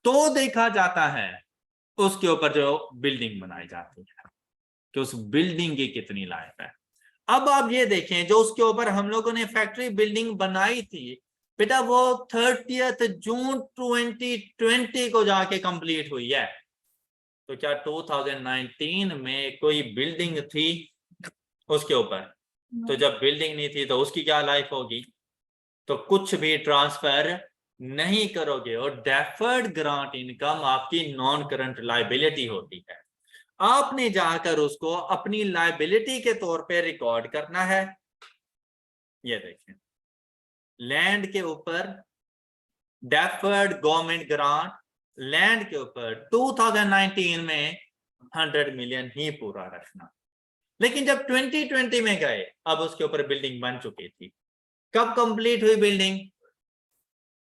Speaker 1: तो देखा जाता है उसके ऊपर जो बिल्डिंग बनाई जाती है कि उस बिल्डिंग की कितनी लाइफ है। अब आप ये देखें, जो उसके ऊपर हम लोगों ने फैक्ट्री बिल्डिंग बनाई थी बेटा, वो 30 जून 2020 को जाके कंप्लीट हुई है। तो क्या 2019 में कोई बिल्डिंग थी उसके ऊपर? तो जब बिल्डिंग नहीं थी तो उसकी क्या लाइफ होगी? तो कुछ भी ट्रांसफर नहीं करोगे। और डेफर्ड ग्रांट इनकम आपकी नॉन करंट लायबिलिटी होती है, आपने जाकर उसको अपनी लायबिलिटी के तौर पे रिकॉर्ड करना है। ये देखें, लैंड के ऊपर डेफर्ड गवर्नमेंट ग्रांट, लैंड के ऊपर 2019 में 100 मिलियन ही पूरा रखना। लेकिन जब 2020 में गए, अब उसके ऊपर बिल्डिंग बन चुकी थी। कब कंप्लीट हुई बिल्डिंग?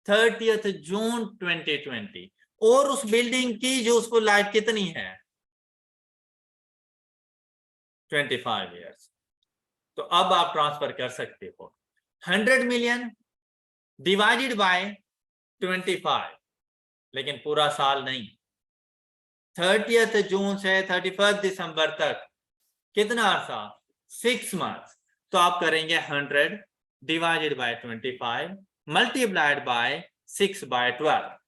Speaker 1: 30 जून 2020। और उस बिल्डिंग की यूजफुल लाइफ कितनी है? 25 इयर्स। तो अब आप ट्रांसफर कर सकते हो 100 मिलियन डिवाइडेड बाय 25, लेकिन पूरा साल नहीं, 30 जून से 31 दिसंबर तक कितना अर्सा? 6 मंथ्स। तो आप करेंगे 100 डिवाइडेड बाय 25 मल्टीप्लाइड बाय 6/12,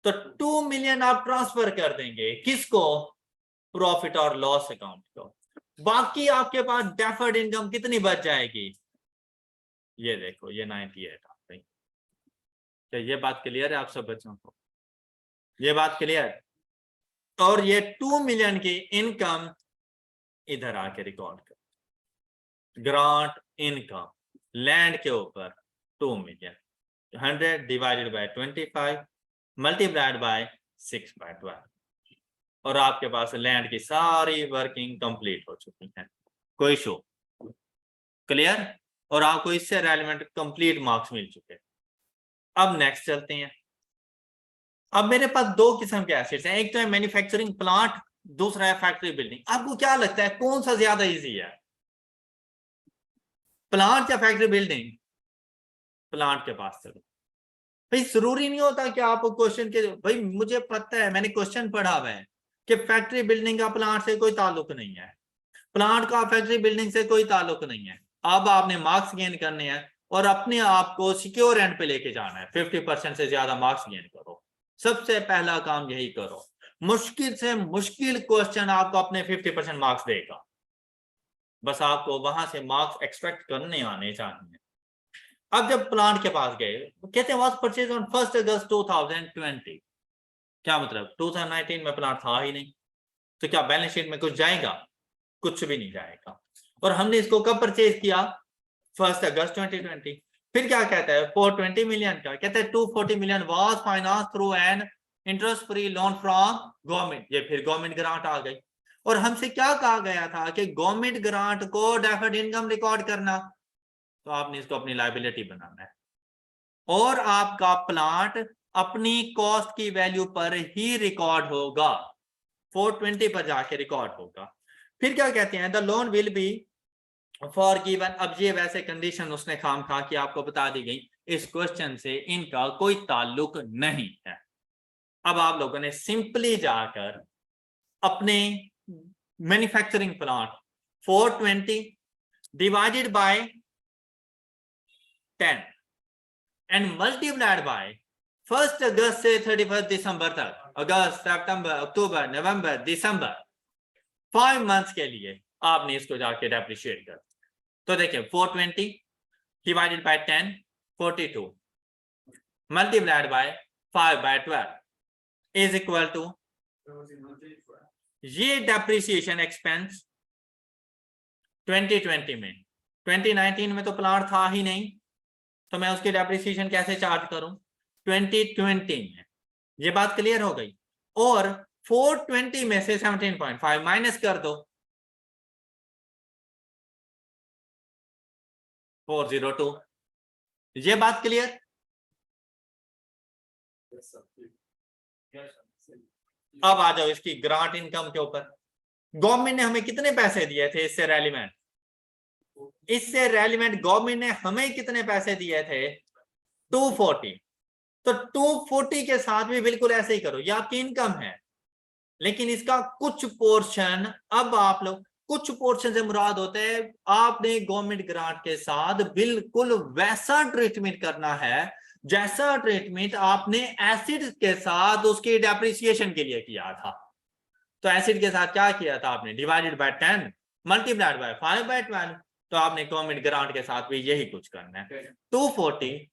Speaker 1: तो 2 मिलियन आप ट्रांसफर कर देंगे। किसको? प्रॉफिट और लॉस अकाउंट को। बाकी आपके पास डेफर्ड इनकम कितनी बच जाएगी? ये देखो, ये 98 आ गई। क्या ये बात क्लियर है आप सब बच्चों को? ये बात क्लियर? और ये 2 मिलियन की इनकम इधर आके रिकॉर्ड कर, ग्रांट इनकम लैंड के ऊपर 2 million, 100 divided by 25 multiplied by 6/12, और आपके पास लैंड की सारी वर्किंग कंप्लीट हो चुकी है। कोई शो क्लियर? और आपको इससे रेलेवेंट कंप्लीट मार्क्स मिल चुके। अब नेक्स्ट चलते हैं। अब मेरे पास दो किस्म के एसेट्स हैं, एक तो है मैन्युफैक्चरिंग प्लांट, दूसरा है फैक्ट्री बिल्डिंग। आपको क्या लगता है कौन सा ज्यादा इजी है, प्लांट या फैक्ट्री बिल्डिंग? प्लांट के पास चलो भाई। जरूरी नहीं होता कि आप क्वेश्चन के, भाई मुझे पता है, मैंने क्वेश्चन पढ़ा हुआ है कि फैक्ट्री बिल्डिंग का प्लांट से कोई ताल्लुक नहीं है, प्लांट का फैक्ट्री बिल्डिंग से कोई ताल्लुक नहीं है। अब आपने मार्क्स गेन करने हैं और अपने आप को सिक्योर एंड पे लेके जाना है। 50% से ज्यादा मार्क्स गेन करो, सबसे पहला काम यही करो। मुश्किल से मुश्किल क्वेश्चन आपको अपने 50% मार्क्स देगा, बस आपको वहां से मार्क्स एक्सट्रैक्ट करने आने चाहिए। अब जब प्लांट के पास गए, कहते हैं वाज परचेज ऑन 1 अगस्त 2020। क्या मतलब? 2019 में प्लांट था ही नहीं, तो क्या बैलेंस शीट में कुछ जाएगा? कुछ भी नहीं जाएगा। और हमने इसको कब परचेज किया? 1 अगस्त 2020। फिर क्या कहता है? 420 मिलियन का कहता है 240 million was finance through an interest free loan from government. ये फिर गवर्नमेंट ग्रांट आ गई। और हमसे क्या कहा गया था कि गवर्नमेंट ग्रांट को डेफर्ड इनकम रिकॉर्ड करना, तो आपने इसको अपनी लायबिलिटी बनाना है। और आपका प्लांट अपनी कॉस्ट की वैल्यू पर ही रिकॉर्ड होगा, 420 पर जाके रिकॉर्ड होगा। फिर क्या कहते हैं? The loan will B for given. अब ये वैसे कंडीशन उसने खाम खा कि आपको बता दी गई, इस क्वेश्चन से इनका कोई ताल्लुक नहीं है। अब आप लोगों ने सिंपली जाकर अपने manufacturing plant 420 divided by 10 and multiplied by 1 अगस्त से 31 दिसंबर तक, अगस्त सितंबर अक्टूबर नवंबर दिसंबर, 5 मंथ्स के लिए आपने इसको जाके डेप्रिशिएट कर। तो देखिए 420 divided by 10 42, multiplied by 5/12 is equal to, ये डेप्रिसिएशन एक्सपेंस 2020 में, 2019 में तो प्लांट था ही नहीं, तो मैं उसकी डेप्रिसिएशन कैसे चार्ज करूं 2020 में। ये बात क्लियर हो गई। और 420 में से 17.5 माइनस कर दो, 402। ये बात क्लियर। अब आ जाओ इसकी ग्रांट इनकम के ऊपर। गवर्नमेंट ने हमें कितने पैसे दिए थे इससे रेलिवेंट, इससे रेलिवेंट गवर्नमेंट ने हमें कितने पैसे दिए थे 240। तो 240 के साथ भी बिल्कुल ऐसे ही करो, ये आपकी इनकम है, लेकिन इसका कुछ पोर्शन, अब आप लोग कुछ पोर्शन से मुराद होते हैं आपने गवर्नमेंट ग्रांट के साथ बिल्कुल वैसा ट्रीटमेंट करना है जैसा ट्रीटमेंट आपने एसिड के साथ उसकी डेप्रिसिएशन के लिए किया था। तो एसिड के साथ क्या किया था आपने, डिवाइडेड बाय 10 मल्टीप्लाइड बाय 5/12। तो आपने गवर्नमेंट ग्रांट के साथ भी यही कुछ करना है। 240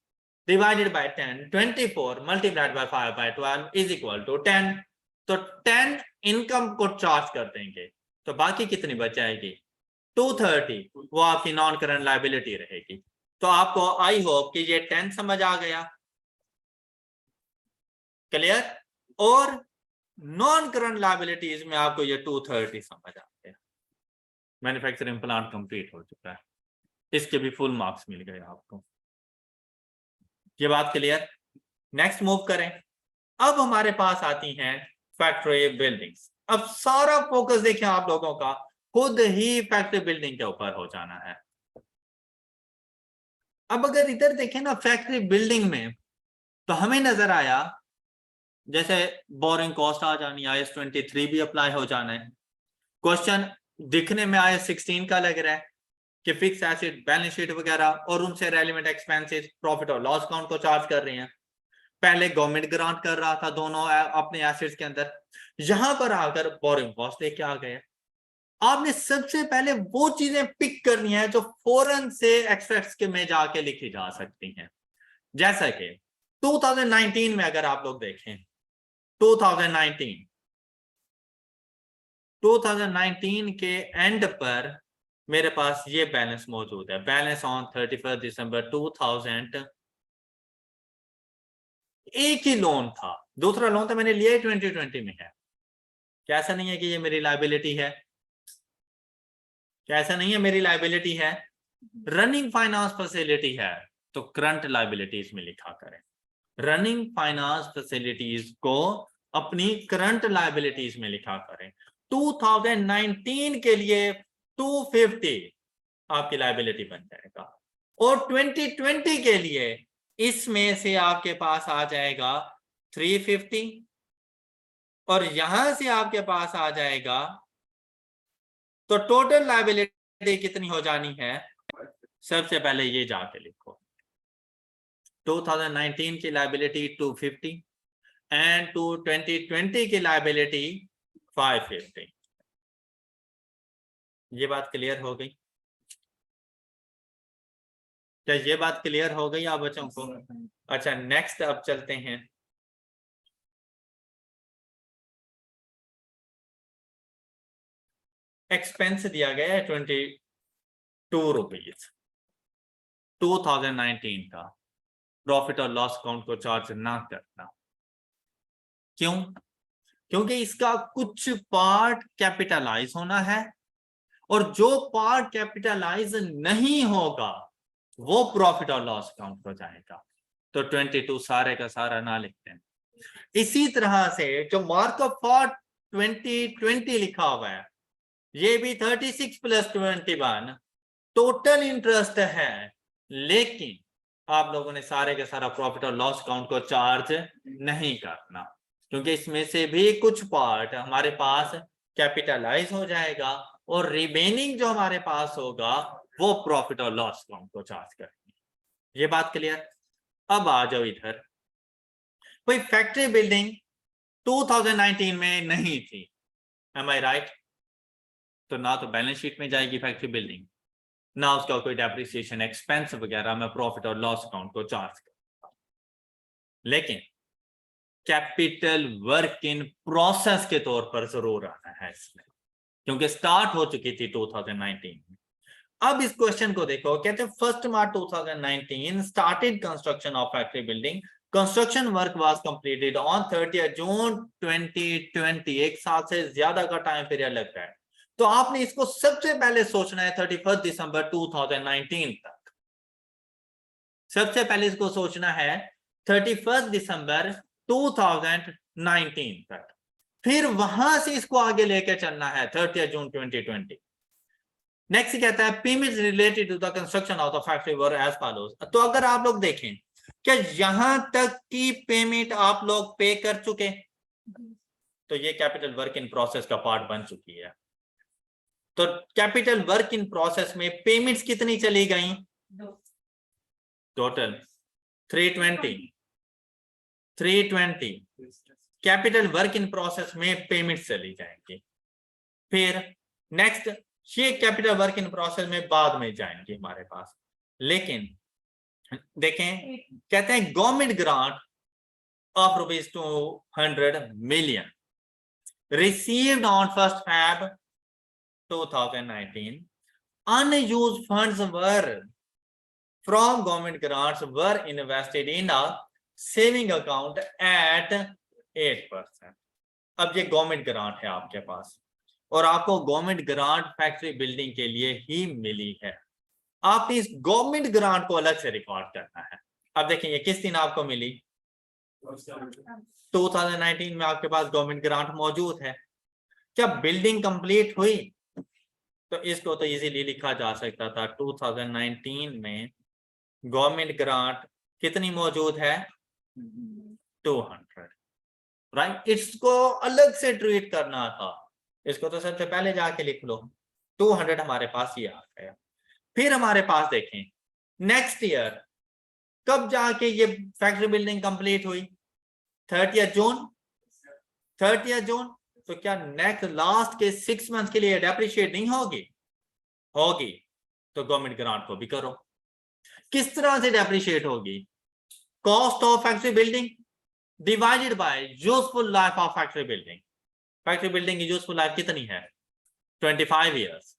Speaker 1: divided by 10, 24 multiplied by 5/12 is equal to 10। तो 10 इनकम को चार्ज कर देंगे, तो बाकी कितनी बच जाएगी 230, वो आपकी नॉन करंट लायबिलिटी रहेगी। तो आपको आई होप कि ये 10 समझ आ गया, क्लियर। और नॉन करंट लायबिलिटीज में आपको ये 230 समझ आ गया। मैन्युफैक्चरिंग प्लांट कंप्लीट हो चुका है, इसके भी फुल मार्क्स मिल गए आपको। ये बात क्लियर। नेक्स्ट मूव करें। अब हमारे पास आती हैं फैक्ट्री बिल्डिंग्स। अब सारा फोकस देखिए आप लोगों का खुद ही फैक्ट्री बिल्डिंग के ऊपर हो जाना है। अब अगर इधर देखें ना फैक्ट्री बिल्डिंग में, तो हमें नजर आया जैसे बोरिंग कॉस्ट आ जानी, IAS 23 भी अप्लाई हो जाना है। क्वेश्चन दिखने में IAS 16 का लग रहा है कि फिक्स एसेट, बैलेंस शीट वगैरह और उनसे रेलिवेंट एक्सपेंसेस, प्रॉफिट और लॉस अकाउंट को चार्ज कर रहे हैं। पहले गवर्नमेंट ग्रांट कर रहा था दोनों अपने एसेट्स के अंदर, यहां पर आकर बोरिंग कॉस्ट लेके आ गए। आपने सबसे पहले वो चीजें पिक करनी है जो फौरन से एक्सट्रैक्ट्स के में जाके लिखी जा सकती हैं। जैसा कि 2019 में अगर आप लोग देखें, 2019 के एंड पर मेरे पास ये बैलेंस मौजूद है, बैलेंस ऑन 31 दिसंबर 2000। एक ही लोन था, दूसरा लोन तो मैंने लिया 2020 में है। क्या ऐसा नहीं है कि ये मेरी लायबिलिटी है, क्या ऐसा नहीं है मेरी लायबिलिटी है। रनिंग फाइनेंस फैसिलिटी है तो करंट लायबिलिटीज में लिखा करें। रनिंग फाइनेंस फैसिलिटीज को अपनी करंट लायबिलिटीज में लिखा करें। 2019 के लिए 250 आपकी लायबिलिटी बन जाएगा, और 2020 के लिए इसमें से आपके पास आ जाएगा 350, और यहां से आपके पास आ जाएगा, तो टोटल लायबिलिटी कितनी हो जानी है। सबसे पहले ये जाके लिखो, 2019 की लायबिलिटी 250 एंड 2020 की लायबिलिटी 550। ये बात क्लियर हो गई? क्या ये बात क्लियर हो गई आप बच्चों को? अच्छा, नेक्स्ट अब चलते हैं। एक्सपेंस दिया गया है 22 रुपीज 2019 का, प्रॉफिट और लॉस अकाउंट को चार्ज ना करना। क्यों? क्योंकि इसका कुछ पार्ट कैपिटलाइज होना है, और जो पार्ट कैपिटलाइज नहीं होगा वो प्रॉफिट और लॉस अकाउंट हो जाएगा। तो 22 सारे का सारा ना लिखते हैं। इसी तरह से जो मार्कअप फॉर 2020 लिखा हुआ है, ये भी 36 + 21 टोटल इंटरेस्ट है, लेकिन आप लोगों ने सारे का सारा प्रॉफिट और लॉस अकाउंट को चार्ज नहीं करना, क्योंकि इसमें से भी कुछ पार्ट हमारे पास कैपिटलाइज हो जाएगा, और रिमेनिंग जो हमारे पास होगा वो प्रॉफिट और लॉस अकाउंट को चार्ज करेंगे। ये बात क्लियर? अब आ जाओ इधर। भाई फैक्ट्री बिल्डिंग 2019 में नहीं थी, एम आई राइट? तो ना तो बैलेंस शीट में जाएगी फैक्ट्री बिल्डिंग, ना उसका कोई डेप्रिसिएशन एक्सपेंस वगैरह मैं प्रॉफिट और लॉस अकाउंट को चार्ज करूंगा। लेकिन कैपिटल वर्क इन प्रोसेस के तौर पर जरूर आना है इसमें, क्योंकि स्टार्ट हो चुकी थी 2019 में। अब इस क्वेश्चन को देखो, कहते हैं 1 मार्च 2019 started construction of factory building, construction work was completed on 30 जून 2020। एक साल से ज्यादा का टाइम पीरियड लगता है, तो आपने इसको सबसे पहले सोचना है 31 दिसंबर 2019 तक। सबसे पहले इसको सोचना है 31 दिसंबर 2019 तक, फिर वहां से इसको आगे लेकर चलना है 30 जून 2020। नेक्स्ट कहता है payments related to the construction of the factory were as follows. तो अगर आप लोग देखें क्या यहां तक की पेमेंट आप लोग पे कर चुके, तो ये कैपिटल वर्क इन प्रोसेस का पार्ट बन चुकी है। तो कैपिटल वर्क इन प्रोसेस में पेमेंट्स कितनी चली गई? Total 320 capital work in process में पेमेंट्स चली जाएंगी। फिर नेक्स्ट ये कैपिटल वर्क इन प्रोसेस में बाद में जाएंगे हमारे पास। लेकिन देखें कहते हैं government grant of ₹200 million received on 1st Feb 2019. Unused funds were from government grants were invested in a saving account at 8%। अब ये गवर्नमेंट ग्रांट है आपके पास और आपको गवर्नमेंट ग्रांट फैक्ट्री बिल्डिंग के लिए ही मिली है। आपने इस गवर्नमेंट ग्रांट को अलग से रिकॉर्ड करना है। अब देखें ये किस दिन आपको मिली? 2019 में आपके पास गवर्नमेंट ग्रांट मौजूद है। क्या बिल्डिंग कंप्लीट हुई? तो इसको तो इजीली लिखा जा सकता था 2019 में गवर्नमेंट ग्रांट कितनी मौजूद है? 200, राइट। इसको अलग से ट्रीट करना था, इसको तो सबसे पहले जाके लिख लो। 200 हमारे पास ये आ गया। फिर हमारे पास देखें नेक्स्ट ईयर कब जाके ये फैक्ट्री बिल्डिंग कंप्लीट हुई? 30 जून। तो क्या नेक्स्ट लास्ट के 6 मंथ के लिए डेप्रिशिएट नहीं होगी? होगी। तो गवर्नमेंट ग्रांट को भी करो। किस तरह से डेप्रिशिएट होगी? Cost of factory building divided by useful life of factory building. Factory building की यूजफुल लाइफ कितनी है? 25 ईयर्स।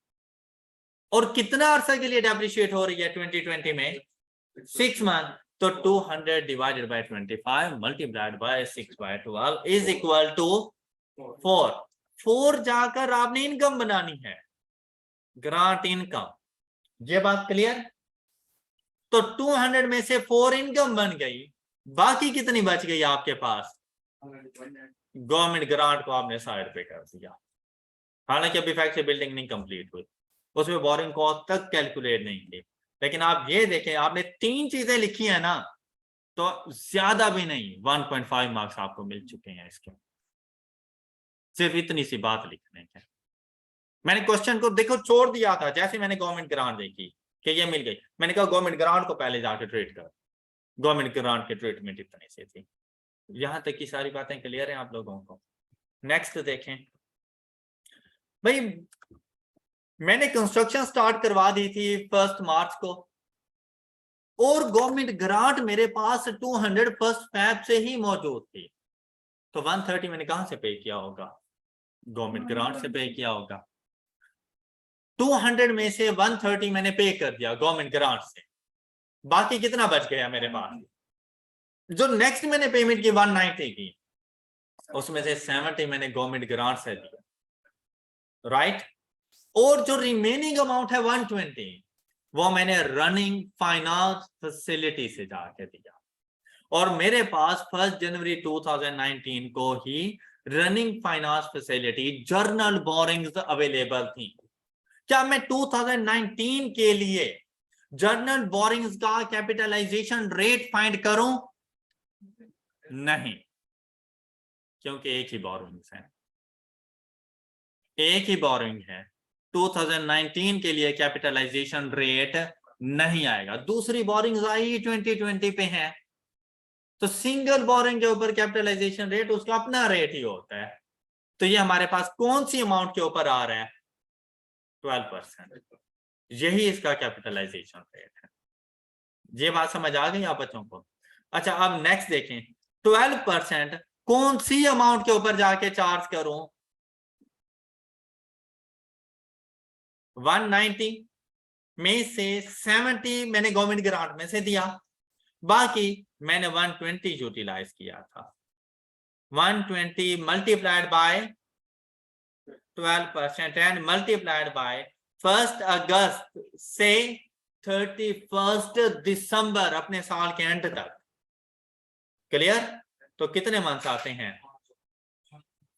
Speaker 1: और कितना अरसा के लिए डेप्रिशिएट हो रही है 2020 में? 6 मंथ। तो 200 divided by 25 multiplied by 6/12 is equal to 4 जाकर आपने इनकम बनानी है, ग्रांट इनकम। ये बात क्लियर? तो 200 में से 4 इनकम बन गई, बाकी कितनी बच गई आपके पास? गवर्नमेंट ग्रांट को आपने साइड पे कर दिया। हालांकि अभी फैक्ट्री बिल्डिंग नहीं कंप्लीट हुई, उसमें बोरिंग कॉस्ट तक कैलकुलेट नहीं की। लेकिन आप ये देखें आपने 3 चीजें लिखी है ना, तो ज्यादा भी नहीं 1.5 मार्क्स आपको मिल चुके हैं इसके, सिर्फ इतनी सी बात लिखने के। मैंने क्वेश्चन को देखो छोड़ दिया था जैसे मैंने गवर्नमेंट ग्रांट देखी कि ये मिल गई, मैंने कहा गवर्नमेंट ग्रांट को पहले जाके ट्रीट कर। गवर्नमेंट ग्रांट की ट्रीटमेंट इतनी सी थी। यहां तक की सारी बातें क्लियर है आप लोगों को? नेक्स्ट देखें भाई, मैंने कंस्ट्रक्शन स्टार्ट करवा दी थी 1 मार्च को और गवर्नमेंट ग्रांट मेरे पास 200 1 फैब से ही मौजूद थी। तो 130 मैंने कहां से पे किया होगा? गवर्नमेंट ग्रांट से पे किया होगा। 200 में से 130 मैंने पे कर दिया गवर्नमेंट ग्रांट से, बाकी कितना बच गया मेरे पास? जो नेक्स्ट मैंने पेमेंट की 190 की, उसमें से 70 मैंने गवर्नमेंट ग्रांट से दिया, राइट। और जो रिमेनिंग अमाउंट है 120 वो मैंने रनिंग फाइनेंस फैसिलिटी से जाके दिया। और मेरे पास 1 जनवरी 2019 को ही running finance facility general borrowings available थी। क्या मैं 2019 के लिए जर्नल बोरिंग्स का कैपिटलाइजेशन रेट फाइंड करूं? नहीं, क्योंकि एक ही बोरिंग्स है, एक ही बोरिंग है। 2019 के लिए कैपिटलाइजेशन रेट नहीं आएगा। दूसरी बोरिंग्स आई 2020 पे है, तो सिंगल बोरिंग के ऊपर कैपिटलाइजेशन रेट उसका अपना रेट ही होता है। तो ये हमारे पास कौन सी अमाउंट के ऊपर आ रहा है? 12%। यही इसका कैपिटलाइजेशन रेट है। ये बात समझ आ गई आप बच्चों को? अच्छा अब नेक्स्ट देखें, 12% कौन सी अमाउंट के ऊपर जाके चार्ज करूं? 190 में से 70 मैंने गवर्नमेंट ग्रांट में से दिया, बाकी मैंने 120 यूटिलाइज किया था। 120 multiplied by 12% and multiplied by 1 अगस्त से 31 दिसंबर, अपने साल के एंड तक। क्लियर? तो कितने मंथ्स आते हैं?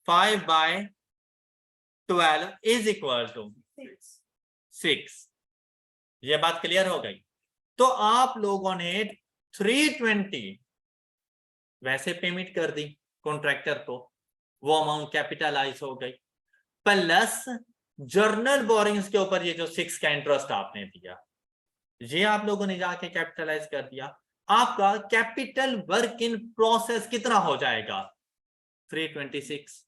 Speaker 1: 5/12 इज इक्वल टू 6। ये बात क्लियर हो गई? तो आप लोगों ने 320 वैसे पेमेंट कर दी कॉन्ट्रैक्टर को, वो अमाउंट कैपिटलाइज हो गई, प्लस जर्नल बोरिंग्स के ऊपर ये जो 6 का इंटरेस्ट आपने दिया, ये आप लोगों ने जाके कैपिटलाइज कर दिया। आपका कैपिटल वर्क इन प्रोसेस कितना हो जाएगा? 326।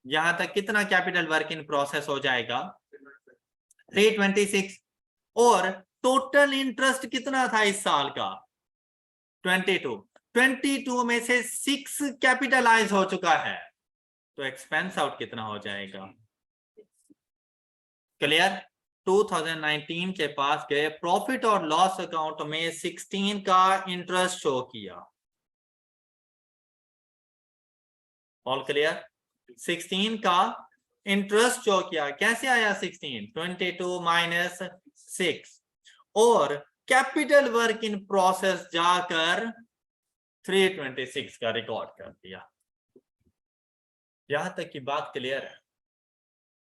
Speaker 1: यहां तक कितना कैपिटल वर्क इन प्रोसेस हो जाएगा? 326। और टोटल इंटरेस्ट कितना था इस साल का? 22 में से 6 कैपिटलाइज हो चुका है, तो एक्सपेंस आउट कितना हो जाएगा? क्लियर? 2019 के पास गए, प्रॉफिट और लॉस अकाउंट में 16 का इंटरेस्ट शो किया। All clear? 16 का इंटरेस्ट शो किया। कैसे आया 16? 22 माइनस 6, और कैपिटल वर्क इन प्रोसेस जाकर 326 का रिकॉर्ड कर दिया। यहां तक की बात क्लियर है?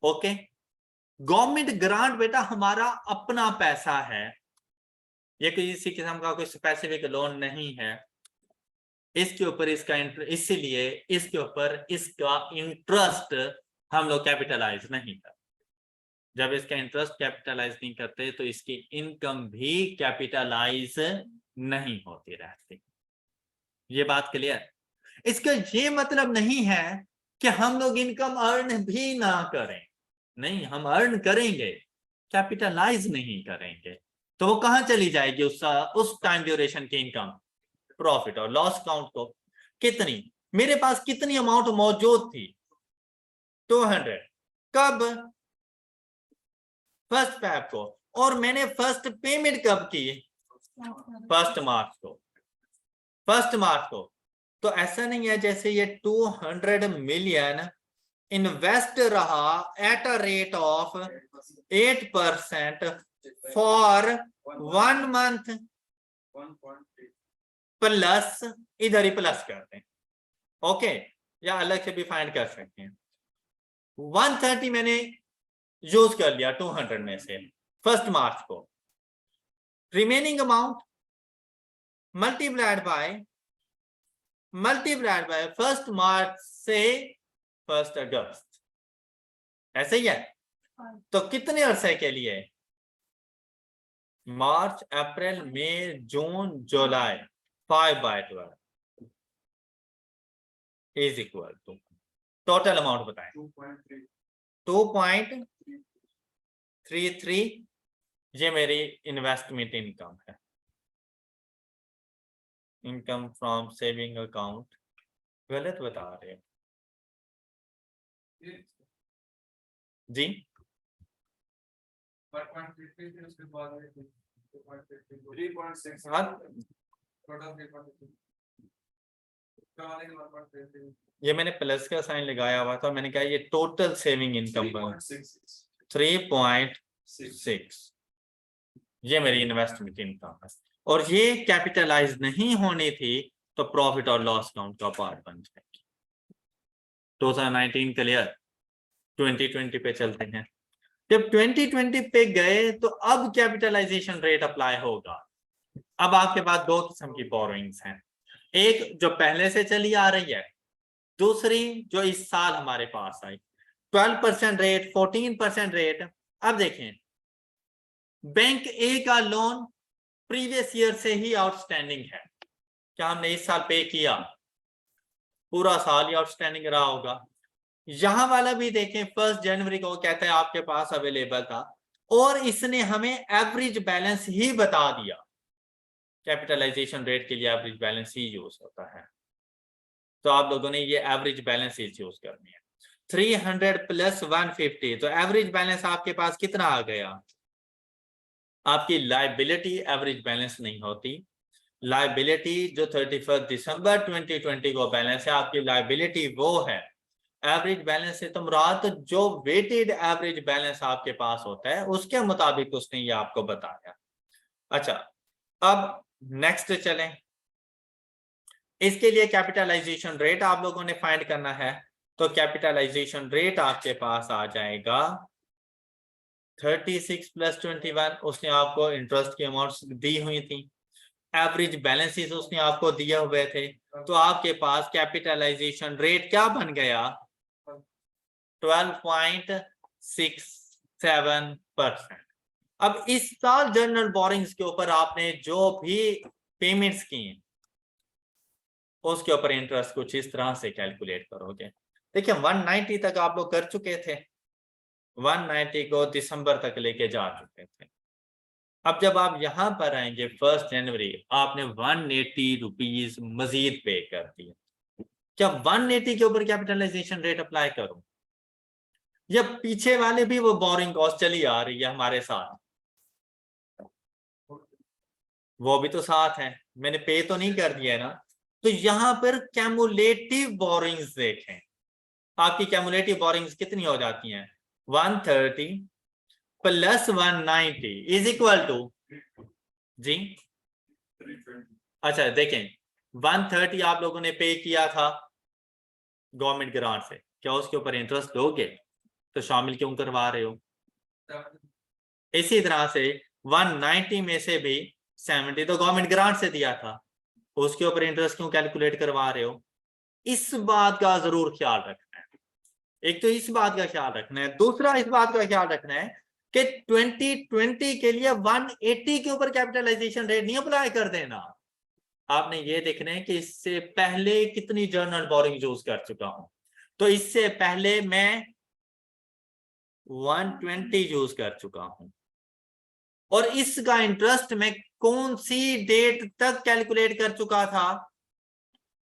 Speaker 1: ओके। गवर्नमेंट ग्रांट बेटा हमारा अपना पैसा है, ये किसी किस्म का कोई स्पेसिफिक लोन नहीं है। इसके ऊपर इसका इंटरेस्ट, इसीलिए इसके ऊपर इसका इंटरेस्ट हम लोग कैपिटलाइज नहीं करते। जब इसका इंटरेस्ट कैपिटलाइज नहीं करते तो इसकी इनकम भी कैपिटलाइज नहीं होती रहती। ये बात क्लियर? इसका ये मतलब नहीं है कि हम लोग इनकम अर्न भी ना करें, नहीं, हम अर्न करेंगे, कैपिटलाइज नहीं करेंगे, तो वो कहां चली जाएगी? उस टाइम ड्यूरेशन की इनकम प्रॉफिट और लॉस अकाउंट को। कितनी मेरे पास कितनी अमाउंट मौजूद थी? 200। कब? 1 फ़रवरी को। और मैंने फर्स्ट पेमेंट कब की? 1 मार्च को। 1 मार्च को। तो ऐसा नहीं है जैसे ये 200 मिलियन इन्वेस्ट रहा at a rate of 8% for 1 month, plus इधर ही प्लस करते हैं, ओके, या अलग से भी फाइंड कर सकते हैं। 130 मैंने यूज कर लिया 200 में से 1 मार्च को। रिमेनिंग अमाउंट मल्टीप्लाइड बाय 1 मार्च से 1 अगस्त, ऐसे ही है। तो कितने अरसे के लिए? मार्च, अप्रैल, मई, जून, जुलाई, 5/12 is equal to, total amount बताएं। 2.33 ये मेरी इन्वेस्टमेंट इनकम है, इनकम फ्रॉम सेविंग अकाउंट। गलत बता रहे हैं जी। ये मैंने प्लस का साइन लगाया हुआ था, मैंने कहा ये टोटल सेविंग इनकम 3.6, ये मेरी इन्वेस्टमेंट इनकम है, और ये कैपिटलाइज नहीं होनी थी तो प्रॉफिट और लॉस अकाउंट का पार्ट बन जाएगी। 2019 क्लियर? 2020 पे चलते हैं। जब 2020 पे गए तो अब कैपिटलाइजेशन रेट अप्लाई होगा। अब आपके पास 2 किस्म की बोरोइंग्स हैं, एक जो पहले से चली आ रही है, दूसरी जो इस साल हमारे पास आई। 12% रेट, 14% रेट। अब देखें, बैंक ए का लोन प्रीवियस ईयर से ही आउटस्टैंडिंग है, क्या हमने इस साल पे किया? पूरा साल ही आउटस्टैंडिंग रहा होगा। यहां वाला भी देखें, 1 जनवरी को कहता है आपके पास अवेलेबल था, और इसने हमें एवरेज बैलेंस ही बता दिया। कैपिटलाइजेशन रेट के लिए एवरेज बैलेंस ही यूज होता है। तो आप लोगों ने ये एवरेज बैलेंस यूज करनी है। 300 प्लस 150, तो एवरेज बैलेंस आपके पास कितना आ गया? आपकी लायबिलिटी एवरेज बैलेंस नहीं होती। लायबिलिटी जो 31 दिसंबर 2020 को बैलेंस है, आपकी लायबिलिटी वो है। एवरेज बैलेंस से तो मुराद जो वेटेड एवरेज बैलेंस आपके पास होता है उसके मुताबिक उसने ये आपको बताया। अच्छा, अब नेक्स्ट चलें। इसके लिए कैपिटलाइजेशन रेट आप लोगों ने फाइंड करना है। तो कैपिटलाइजेशन रेट आपके पास आ जाएगा 36 प्लस 21, उसने आपको इंटरेस्ट की अमाउंट्स दी हुई थी, एवरेज बैलेंसेस उसने आपको दिए हुए थे, तो आपके पास कैपिटलाइजेशन रेट क्या बन गया? 12.67%। अब इस साल जनरल बोरिंग्स के ऊपर आपने जो भी पेमेंट्स की उसके ऊपर इंटरेस्ट कुछ इस तरह से कैलकुलेट करोगे। देखिए 190 तक आप लोग कर चुके थे, 190 को दिसंबर तक लेके जा चुके थे। अब जब आप यहां पर आएंगे 1 जनवरी, आपने 180 रुपीज मजीद पे कर दिए। क्या 180 के ऊपर कैपिटलाइजेशन रेट अप्लाई करूं, या पीछे वाले भी वो बोरिंग कॉस्ट चली आ रही है हमारे साथ, वो भी तो साथ है, मैंने पे तो नहीं कर दिया है ना। तो यहां पर कैमुलेटिव बोरिंग्स देखें, आपकी कैमुलेटिव बोरिंग्स कितनी हो जाती हैं? 130 प्लस 190 इज इक्वल टू जी, अच्छा देखें 130 आप लोगों ने पे किया था गवर्नमेंट ग्रांट से, क्या उसके ऊपर इंटरेस्ट दोगे? तो शामिल क्यों करवा रहे हो? इसी तरह से 190 में से भी 70 तो गवर्नमेंट ग्रांट से दिया था, उसके ऊपर इंटरेस्ट क्यों कैलकुलेट करवा रहे हो? इस बात का जरूर ख्याल रखना है। एक तो इस बात का ख्याल रखना है, दूसरा इस बात का ख्याल रखना है कि 2020 के लिए 180 के ऊपर कैपिटलाइजेशन रेट नहीं अप्लाई कर देना। आपने ये देखना है कि इससे पहले कितनी जर्नल बोरिंग यूज कर चुका हूं। तो इससे पहले मैं 120 यूज कर चुका हूं, और इसका इंटरेस्ट मैं कौन सी डेट तक कैलकुलेट कर चुका था?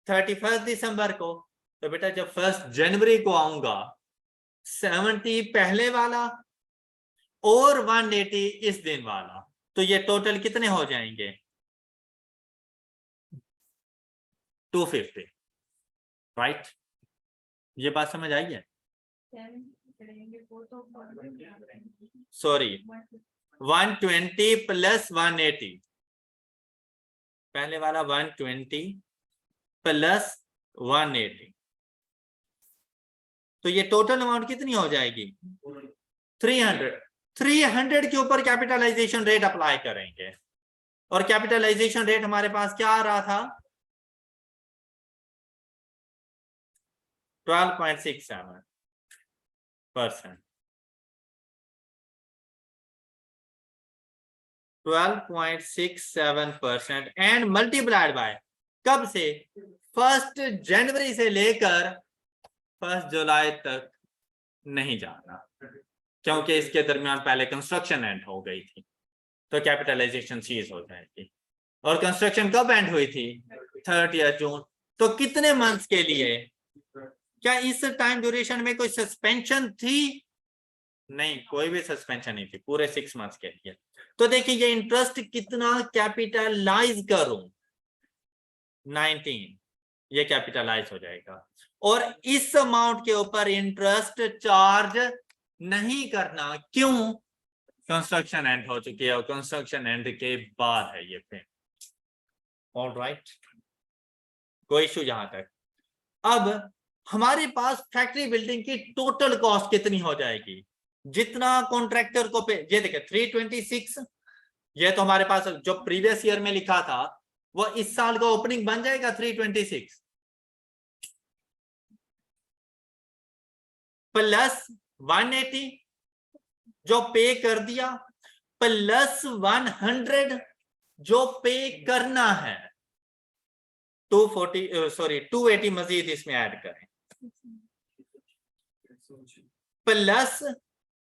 Speaker 1: 31 दिसंबर को। तो बेटा जब 1 जनवरी को आऊंगा, 70 पहले वाला और 180 इस दिन वाला, तो ये टोटल कितने हो जाएंगे? 250, राइट? ये बात समझ आई है? सॉरी, 120 प्लस 180, पहले वाला 120 प्लस 180, तो ये टोटल अमाउंट कितनी हो जाएगी? 300 के ऊपर कैपिटलाइजेशन रेट अप्लाई करेंगे, और कैपिटलाइजेशन रेट हमारे पास क्या आ रहा था? 12.67%। 12.67% एंड मल्टीप्लाइड बाय कब से? 1 जनवरी से लेकर 1 जुलाई तक नहीं जाना, क्योंकि इसके दरमियान पहले कंस्ट्रक्शन एंड हो गई थी, तो कैपिटलाइजेशन सीज हो जाएगी। और कंस्ट्रक्शन कब एंड हुई थी? 30 जून। तो कितने मंथ्स के लिए? क्या इस टाइम ड्यूरेशन में कोई सस्पेंशन थी? नहीं, कोई भी सस्पेंशन नहीं थी, पूरे 6 मंथ्स के लिए। तो देखिए ये इंटरेस्ट कितना कैपिटलाइज करूं, 19, ये कैपिटलाइज हो जाएगा, और इस अमाउंट के ऊपर इंटरेस्ट चार्ज नहीं करना। क्यों? कंस्ट्रक्शन एंड हो चुकी है, और कंस्ट्रक्शन एंड के बाद है ये पे। ऑल राइट, कोई इशू यहां तक? अब हमारे पास फैक्ट्री बिल्डिंग की टोटल कॉस्ट कितनी हो जाएगी, जितना कॉन्ट्रैक्टर को पे? ये देखिए 326, ये तो हमारे पास जो प्रीवियस ईयर में लिखा था वो इस साल का ओपनिंग बन जाएगा 326 प्लस 180 जो पे कर दिया, प्लस 100 जो पे करना है, 280 मजीद इसमें ऐड करें, प्लस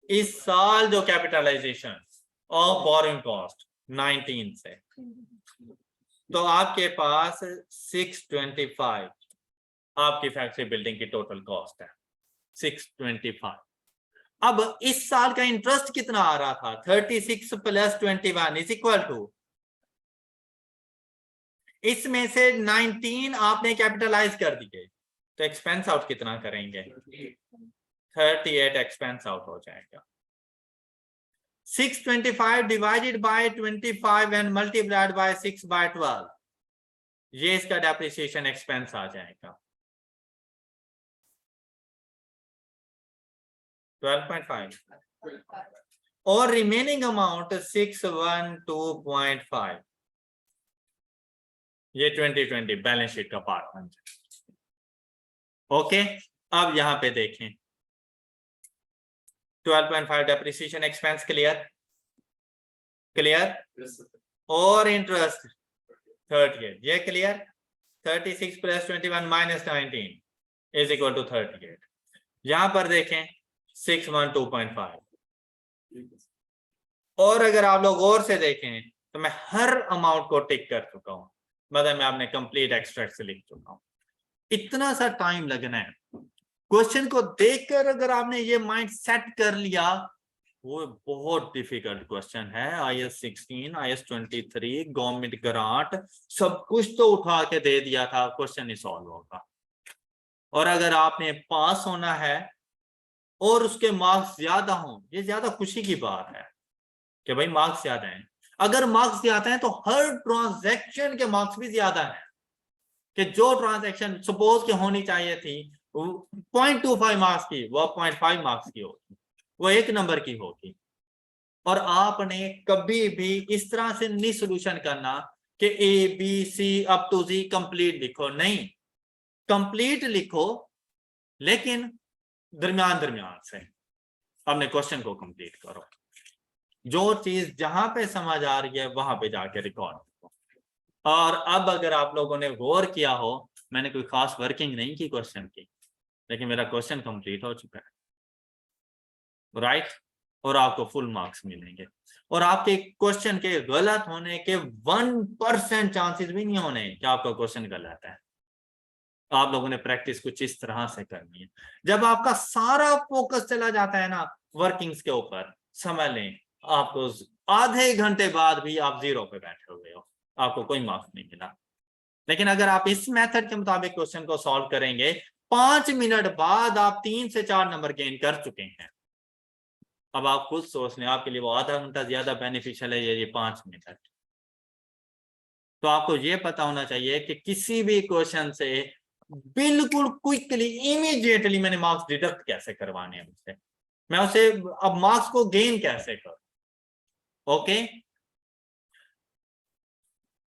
Speaker 1: इस साल जो कैपिटलाइजेशन ऑफ बोरिंग कॉस्ट 19 से, तो आपके पास 625 आपकी फैक्ट्री बिल्डिंग की टोटल कॉस्ट है 625। अब इस साल का इंटरेस्ट कितना आ रहा था 36 + 21 इज इक्वल टू, इसमें से 19 आपने कैपिटलाइज कर दिए तो एक्सपेंस आउट कितना करेंगे 38 एक्सपेंस आउट हो जाएगा। 625 divided by 25 and multiplied by 6/12, ये इसका डेप्रिसिएशन एक्सपेंस आ जाएगा 12.5 और रिमेनिंग अमाउंट 612.5, ये 2020 बैलेंस शीट का पार्ट बन जाए। ओके, अब यहां पे देखें 12.5 डेप्रिसिएशन एक्सपेंस क्लियर और इंटरेस्ट 38 ये क्लियर। 36 + 21 - 19 is equal to 38। यहां पर देखें 612.5। और अगर आप लोग और से देखें तो मैं हर अमाउंट को टिक कर चुका हूं, मतलब मैं आपने कंप्लीट एक्सट्रैक्ट से लिख चुका हूं। इतना सा टाइम लगना है क्वेश्चन को देखकर, अगर आपने ये माइंड सेट कर लिया, वो बहुत डिफिकल्ट क्वेश्चन है। IAS 16, IAS 23, गवर्नमेंट ग्रांट सब कुछ तो उठा के दे दिया था, क्वेश्चन ही सॉल्व होगा। और अगर आपने पास होना है और उसके मार्क्स ज्यादा हों, ये ज्यादा खुशी की बात है कि भाई मार्क्स ज्यादा हैं। अगर मार्क्स ज्यादा हैं तो हर ट्रांजैक्शन के मार्क्स भी ज्यादा हैं, कि जो ट्रांजैक्शन सपोज के होनी चाहिए थी 0.25 मार्क्स की, वो 0.5 मार्क्स की होगी, वो 1 नंबर की होगी। और आपने कभी भी इस तरह से नहीं सोल्यूशन करना कि ABC up to Z complete लिखो, नहीं, कंप्लीट लिखो लेकिन दरमियान से अपने क्वेश्चन को कंप्लीट करो। जो चीज जहां पे समझ आ रही है वहां पे जाके रिकॉर्ड करो। और अब अगर आप लोगों ने गौर किया हो, मैंने कोई खास वर्किंग नहीं की क्वेश्चन की, लेकिन मेरा क्वेश्चन कंप्लीट हो चुका है, राइट? और आपको फुल मार्क्स मिलेंगे। और आपके क्वेश्चन के गलत होने के 1% चांसेस भी नहीं होने कि आपका क्वेश्चन गलत है। आप लोगों ने प्रैक्टिस कुछ इस तरह से करनी है। जब आपका सारा फोकस चला जाता है ना वर्किंग्स के ऊपर, समझ लें आपको आधे घंटे बाद भी आप 0 पे बैठे हुए हो, आपको कोई मार्क्स नहीं मिला। लेकिन अगर आप इस मेथड के मुताबिक क्वेश्चन को सॉल्व करेंगे, 5 मिनट बाद आप 3 से 4 नंबर गेन कर चुके हैं। अब आप खुद सोच लें, आपके लिए वो आधा घंटा ज्यादा बेनिफिशियल है ये 5 मिनट। तो आपको ये पता होना चाहिए कि किसी भी क्वेश्चन से बिल्कुल क्विकली इमीडिएटली मैंने मार्क्स डिडक्ट कैसे करवाने हैं मुझसे, मैं उसे अब मार्क्स को गेन कैसे करूं। ओके,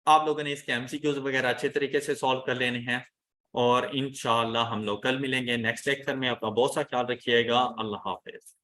Speaker 1: आप लोगों ने इसके MCQs वगैरह अच्छे तरीके से सॉल्व कर लेने हैं और इंशाल्लाह हम लोग कल मिलेंगे नेक्स्ट लेक्चर में। आपका बहुत सा ख्याल रखिएगा। अल्लाह हाफिज।